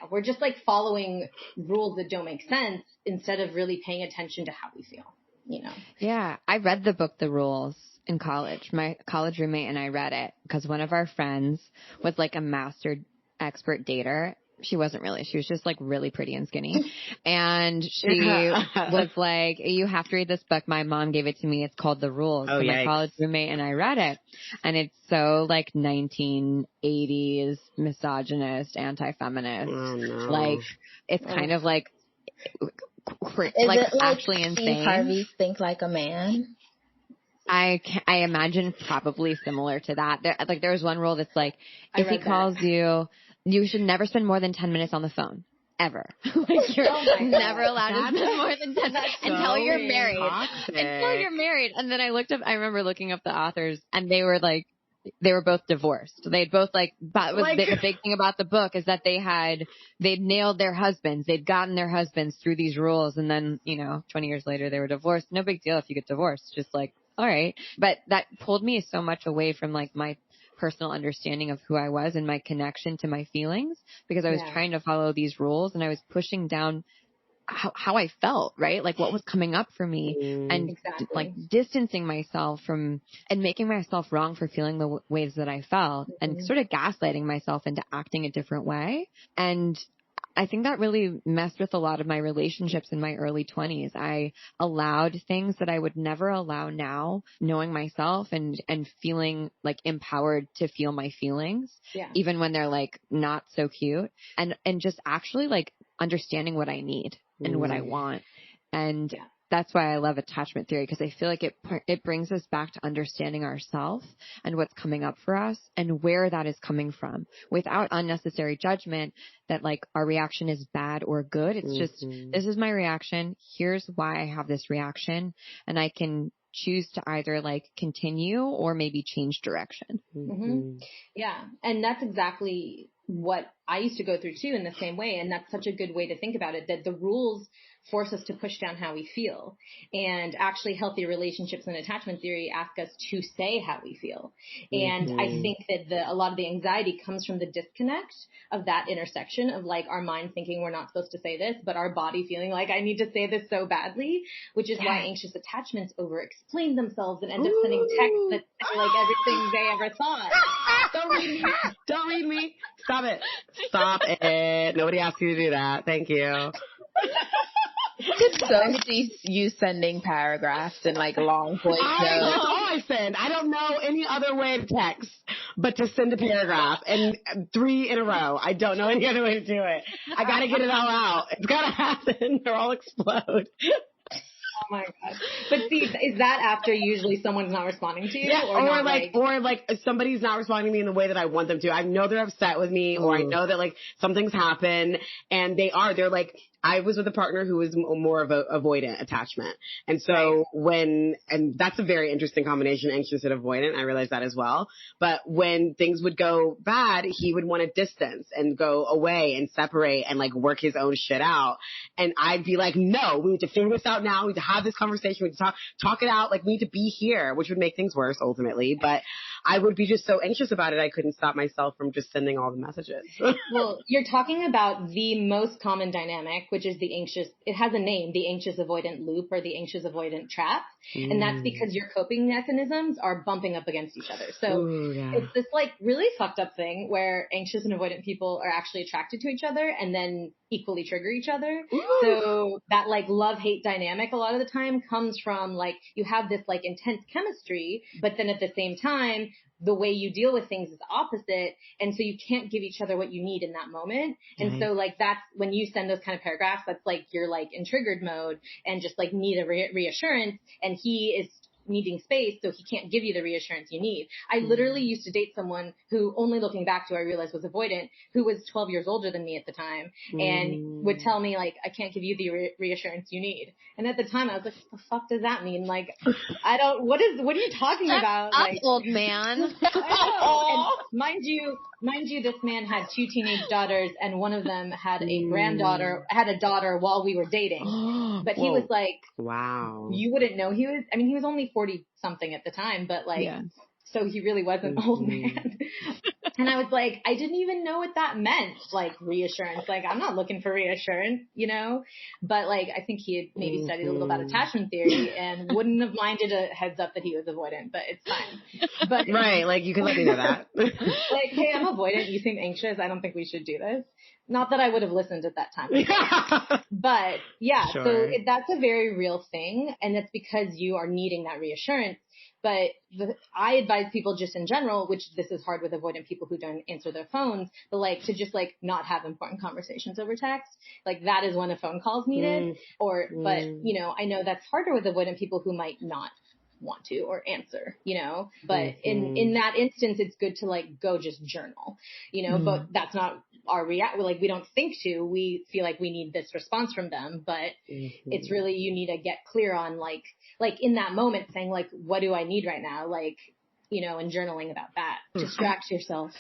[SPEAKER 2] we're just like following rules that don't make sense instead of really paying attention to how we feel, you know?
[SPEAKER 1] Yeah. I read the book, The Rules, in college. My college roommate and I read it because one of our friends was like a master expert dater. She wasn't really. She was just like really pretty and skinny. And she was like, you have to read this book. My mom gave it to me. It's called The Rules.
[SPEAKER 3] Oh,
[SPEAKER 1] so my college roommate and I read it. And it's so like 1980s misogynist, anti-feminist.
[SPEAKER 3] Oh, no.
[SPEAKER 1] Like, it's kind of like,
[SPEAKER 4] Is it like
[SPEAKER 1] actually insane.
[SPEAKER 4] Steve Harvey's Think Like a Man?
[SPEAKER 1] I imagine probably similar to that. There was one rule that's like, if he calls you, you should never spend more than 10 minutes on the phone. Ever. Like you're never allowed to spend more than 10 minutes until you're married. Until you're married. And then I remember looking up the authors and they were both divorced. They'd both the big thing about the book is that they'd nailed their husbands. They'd gotten their husbands through these rules. And then, 20 years later they were divorced. No big deal if you get divorced. Just like, all right. But that pulled me so much away from like my personal understanding of who I was and my connection to my feelings because I was trying to follow these rules and I was pushing down how I felt, right? Like what was coming up for me and like distancing myself from and making myself wrong for feeling the ways that I felt and sort of gaslighting myself into acting a different way. And I think that really messed with a lot of my relationships in my early 20s. I allowed things that I would never allow now, knowing myself and feeling like empowered to feel my feelings, even when they're like not so cute and just actually like understanding what I need and what I want. And that's why I love attachment theory because I feel like it brings us back to understanding ourselves and what's coming up for us and where that is coming from without unnecessary judgment that like our reaction is bad or good. It's just, this is my reaction. Here's why I have this reaction and I can choose to either like continue or maybe change direction.
[SPEAKER 2] Yeah. And that's exactly what I used to go through too in the same way. And that's such a good way to think about it, that the rules force us to push down how we feel. And actually healthy relationships and attachment theory ask us to say how we feel. And I think that a lot of the anxiety comes from the disconnect of that intersection of like our mind thinking we're not supposed to say this, but our body feeling like I need to say this so badly, which is why anxious attachments over explain themselves and end up sending texts that say like everything they ever thought.
[SPEAKER 3] Don't read me. Don't read me. Stop it. Stop it. Nobody asked you to do that. Thank you.
[SPEAKER 5] So see you sending paragraphs and like long voice notes.
[SPEAKER 3] That's all I send. I don't know any other way to text but to send a paragraph and 3 in a row. I don't know any other way to do it. I got to get it all out. It's got to happen or I'll explode.
[SPEAKER 2] Oh my God. But see, is that after usually someone's not responding to you?
[SPEAKER 3] Yeah,
[SPEAKER 2] or
[SPEAKER 3] like somebody's not responding to me in the way that I want them to. I know they're upset with me or I know that like something's happened and they're like, I was with a partner who was more of a avoidant attachment. And so and that's a very interesting combination, anxious and avoidant. I realized that as well. But when things would go bad, he would want to distance and go away and separate and like work his own shit out. And I'd be like, no, we need to figure this out now. We need to have this conversation. We need to talk it out. Like we need to be here, which would make things worse ultimately. But I would be just so anxious about it. I couldn't stop myself from just sending all the messages.
[SPEAKER 2] Well, you're talking about the most common dynamic which is it has a name, the anxious avoidant loop or the anxious avoidant trap. And that's because your coping mechanisms are bumping up against each other. So it's this like really fucked up thing where anxious and avoidant people are actually attracted to each other and then equally trigger each other. So that like love-hate dynamic a lot of the time comes from like you have this like intense chemistry, but then at the same time, the way you deal with things is opposite. And so you can't give each other what you need in that moment. And so like that's when you send those kind of paragraphs, that's like you're like in triggered mode and just like need a reassurance. And he is needing space, so he can't give you the reassurance you need. I literally used to date someone who, only looking back to, I realized was avoidant, who was 12 years older than me at the time, and would tell me like, I can't give you the reassurance you need. And at the time I was like, what the fuck does that mean? Like, I don't, what are you talking about?
[SPEAKER 1] Up,
[SPEAKER 2] like,
[SPEAKER 1] old man.
[SPEAKER 2] and mind you, this man had 2 teenage daughters, and one of them had a daughter while we were dating. But he was like,
[SPEAKER 3] wow,
[SPEAKER 2] you wouldn't know he was only 40 something at the time, but like, so he really was an old man. And I was like, I didn't even know what that meant, like reassurance. Like, I'm not looking for reassurance, you know? But like, I think he had maybe studied a little about attachment theory and wouldn't have minded a heads up that he was avoidant, but it's fine. But
[SPEAKER 3] right, like you can let me know that.
[SPEAKER 2] like, hey, I'm avoidant. You seem anxious. I don't think we should do this. Not that I would have listened at that time. But yeah, so that's a very real thing. And that's because you are needing that reassurance. But I advise people just in general, which this is hard with avoidant people who don't answer their phones, but like to just like not have important conversations over text. Like that is when a phone call is needed. But you know, I know that's harder with avoidant people who might not want to or answer, you know, but in that instance, it's good to like go just journal, you know, but that's not our like we don't think to, we feel like we need this response from them, but it's really, you need to get clear on like in that moment saying like, what do I need right now? Like, you know, and journaling about that, distract yourself.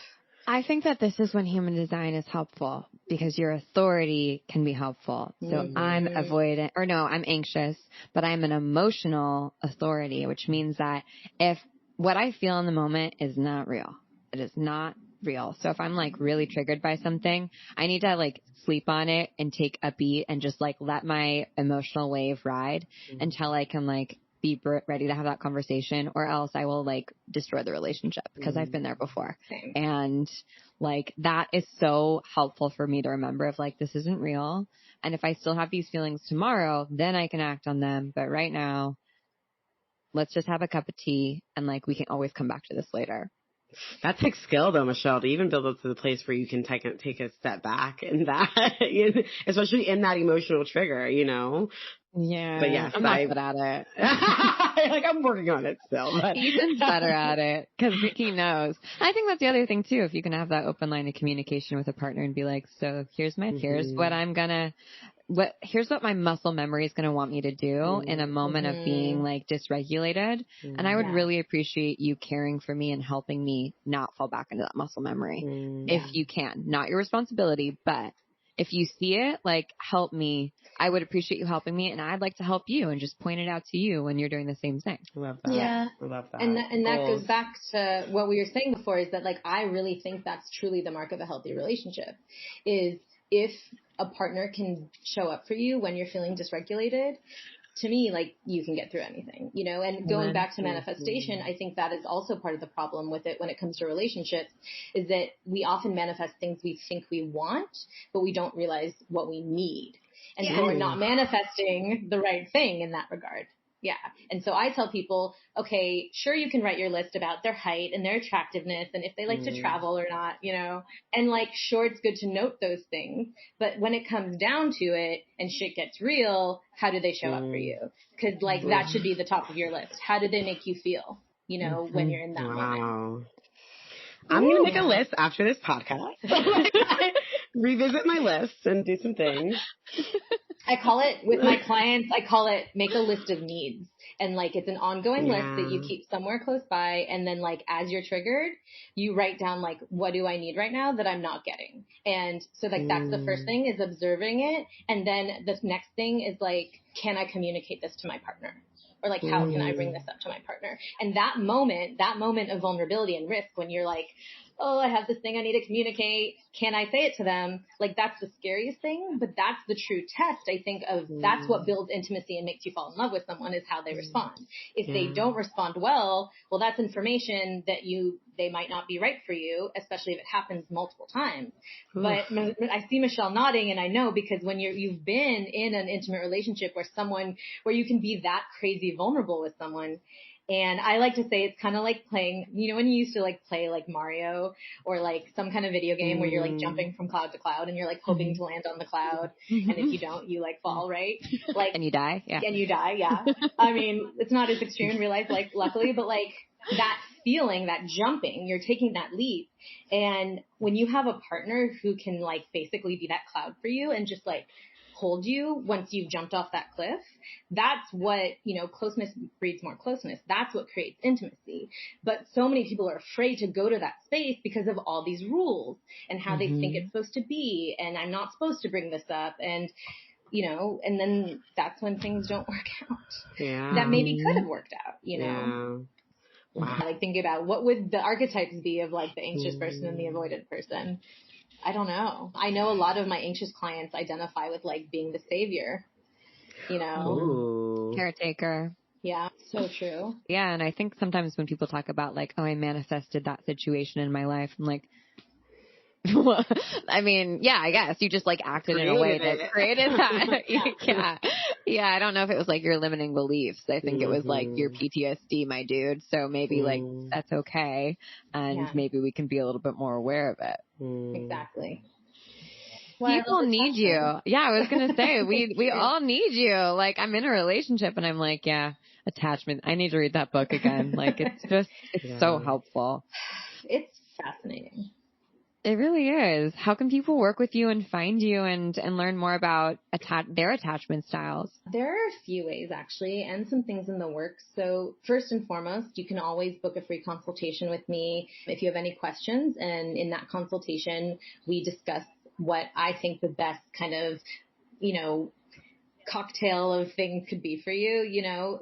[SPEAKER 1] I think that this is when human design is helpful because your authority can be helpful. So I'm avoidant, or no, I'm anxious, but I'm an emotional authority, which means that if what I feel in the moment is not real, it is not real. So if I'm like really triggered by something, I need to like sleep on it and take a beat and just like let my emotional wave ride until I can like be ready to have that conversation, or else I will like destroy the relationship because I've been there before. And like, that is so helpful for me to remember of like, this isn't real. And if I still have these feelings tomorrow, then I can act on them. But right now, let's just have a cup of tea and like, we can always come back to this later.
[SPEAKER 3] That takes skill though, Michelle, to even build up to the place where you can take a step back in that, especially in that emotional trigger, you know?
[SPEAKER 1] Yeah.
[SPEAKER 3] But yes,
[SPEAKER 1] I'm not good at it.
[SPEAKER 3] Like I'm working on it still. But.
[SPEAKER 1] Ethan's better at it because he knows. I think that's the other thing too. If you can have that open line of communication with a partner and be like, so here's what my muscle memory is going to want me to do in a moment of being like dysregulated. And I would really appreciate you caring for me and helping me not fall back into that muscle memory. If you can, not your responsibility, but if you see it, like help me. I would appreciate you helping me, and I'd like to help you and just point it out to you when you're doing the same thing.
[SPEAKER 3] Love that.
[SPEAKER 4] Yeah.
[SPEAKER 3] I love that.
[SPEAKER 2] And that goes back to what we were saying before, is that like, I really think that's truly the mark of a healthy relationship, is if a partner can show up for you when you're feeling dysregulated. To me, like, you can get through anything, you know, and going back to manifestation, I think that is also part of the problem with it when it comes to relationships, is that we often manifest things we think we want, but we don't realize what we need. And so we're not manifesting the right thing in that regard. Yeah. And so I tell people, okay, sure, you can write your list about their height and their attractiveness and if they like to travel or not, you know, and like, sure, it's good to note those things. But when it comes down to it and shit gets real, how do they show up for you? Because like, that should be the top of your list. How do they make you feel, you know, when you're in that moment?
[SPEAKER 3] I'm going to make a list after this podcast. Revisit my list and do some things.
[SPEAKER 2] I call it, with my clients, I call it make a list of needs. And like, it's an ongoing list that you keep somewhere close by. And then like, as you're triggered, you write down like, what do I need right now that I'm not getting? And so like, that's the first thing, is observing it. And then the next thing is like, can I communicate this to my partner? Or like, how can I bring this up to my partner? And that moment of vulnerability and risk, when you're like, oh, I have this thing I need to communicate. Can I say it to them? Like, that's the scariest thing, but that's the true test, I think, of that's what builds intimacy and makes you fall in love with someone, is how they respond. If they don't respond well, that's information that they might not be right for you, especially if it happens multiple times. But I see Michelle nodding, and I know, because when you've been in an intimate relationship where you can be that crazy vulnerable with someone. And I like to say it's kind of like playing, when you used to like play like Mario or like some kind of video game where you're like jumping from cloud to cloud and you're like hoping to land on the cloud. And if you don't, you like fall, right? Like,
[SPEAKER 1] and you die. Yeah.
[SPEAKER 2] And you die. Yeah. I mean, it's not as extreme in real life, like luckily, but like that feeling, that jumping, you're taking that leap. And when you have a partner who can like basically be that cloud for you and just like hold you once you've jumped off that cliff, that's what, closeness breeds more closeness. That's what creates intimacy. But so many people are afraid to go to that space because of all these rules and how they think it's supposed to be. And I'm not supposed to bring this up. And, and then that's when things don't work out.
[SPEAKER 3] Yeah.
[SPEAKER 2] That maybe could have worked out,
[SPEAKER 3] Yeah. Wow.
[SPEAKER 2] Like thinking about what would the archetypes be of like the anxious person and the avoidant person. I don't know. I know a lot of my anxious clients identify with like being the savior,
[SPEAKER 3] Ooh.
[SPEAKER 1] Caretaker.
[SPEAKER 2] Yeah, so true.
[SPEAKER 1] Yeah, and I think sometimes when people talk about like, oh, I manifested that situation in my life, I'm like, well, I mean, yeah, I guess you just like acted in a way that created that. Yeah. I don't know if it was like your limiting beliefs. I think it was like your PTSD, my dude. So maybe like that's okay. And maybe we can be a little bit more aware of it.
[SPEAKER 2] Exactly.
[SPEAKER 1] People need you. Yeah, I was going to say, we all need you. Like, I'm in a relationship and I'm like, yeah, attachment. I need to read that book again. Like, it's so helpful.
[SPEAKER 2] It's fascinating.
[SPEAKER 1] It really is. How can people work with you and find you and learn more about their attachment styles?
[SPEAKER 2] There are a few ways, actually, and some things in the works. So first and foremost, you can always book a free consultation with me if you have any questions. And in that consultation, we discuss what I think the best kind of, cocktail of things could be for you.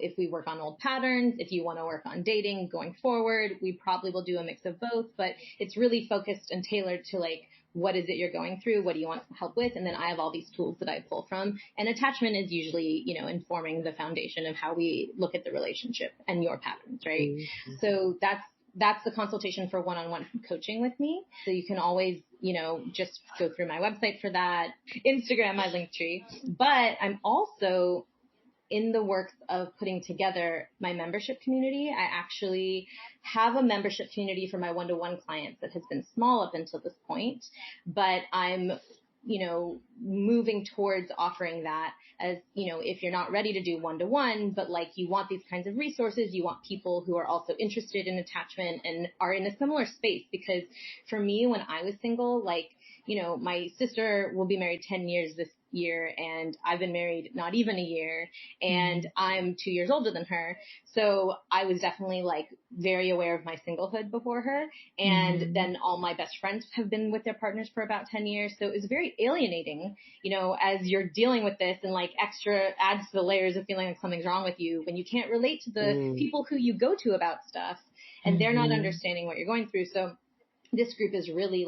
[SPEAKER 2] If we work on old patterns, if you want to work on dating going forward, we probably will do a mix of both, but it's really focused and tailored to like, what is it you're going through? What do you want help with? And then I have all these tools that I pull from, and attachment is usually, informing the foundation of how we look at the relationship and your patterns, right? Mm-hmm. So that's the consultation for one-on-one coaching with me. So you can always, just go through my website for that, Instagram, my Linktree. But I'm also in the works of putting together my membership community. I actually have a membership community for my one-to-one clients that has been small up until this point, but I'm moving towards offering that as, if you're not ready to do one-to-one, but like you want these kinds of resources, you want people who are also interested in attachment and are in a similar space. Because for me, when I was single, like, my sister will be married 10 years this year, and I've been married not even a year, and I'm 2 years older than her. So I was definitely like very aware of my singlehood before her. And then all my best friends have been with their partners for about 10 years. So it was very alienating, as you're dealing with this, and like extra adds to the layers of feeling like something's wrong with you when you can't relate to the people who you go to about stuff, and they're not understanding what you're going through. So this group is really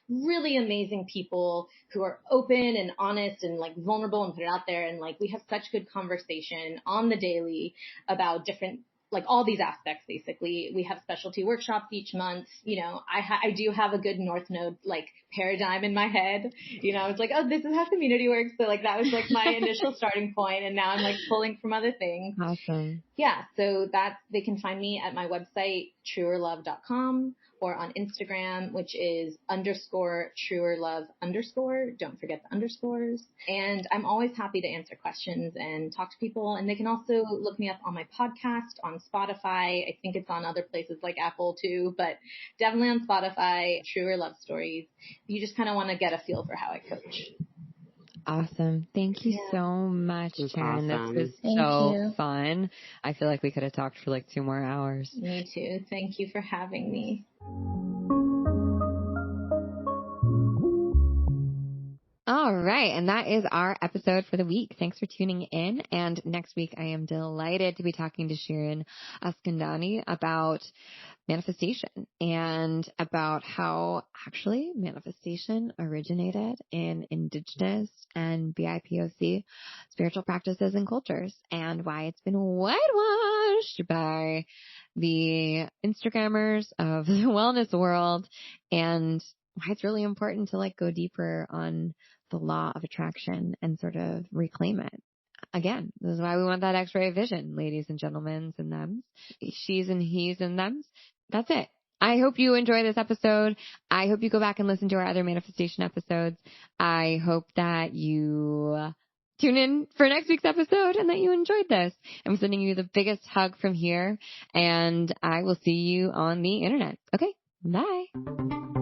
[SPEAKER 2] really amazing people who are open and honest and like vulnerable and put it out there. And like, we have such good conversation on the daily about different, like all these aspects. Basically, we have specialty workshops each month. I do have a good North Node like paradigm in my head. It's like, oh, this is how community works. So like, that was like my initial starting point, and now I'm like pulling from other things.
[SPEAKER 1] Awesome.
[SPEAKER 2] Yeah. So they can find me at my website, truerlove.com, or on Instagram, which is _truerlove_. Don't forget the underscores. And I'm always happy to answer questions and talk to people. And they can also look me up on my podcast on Spotify. I think it's on other places like Apple too, but definitely on Spotify, Truer Love Stories. You just kind of want to get a feel for how I coach.
[SPEAKER 1] Awesome. Thank you so much, Taryn.
[SPEAKER 3] Awesome.
[SPEAKER 1] This was so fun. I feel like we could have talked for like 2 more hours.
[SPEAKER 2] Me too. Thank you for having me.
[SPEAKER 1] All right. And that is our episode for the week. Thanks for tuning in. And next week, I am delighted to be talking to Shirin Askandani about manifestation and about how actually manifestation originated in indigenous and BIPOC spiritual practices and cultures, and why it's been whitewashed by the Instagrammers of the wellness world, and why it's really important to like go deeper on the law of attraction and sort of reclaim it. Again, this is why we want that X-ray vision, ladies and gentlemen and thems, she's and he's and thems. That's it. I hope you enjoy this episode. I hope you go back and listen to our other manifestation episodes. I hope that you tune in for next week's episode and that you enjoyed this. I'm sending you the biggest hug from here, and I will see you on the internet. Okay, bye.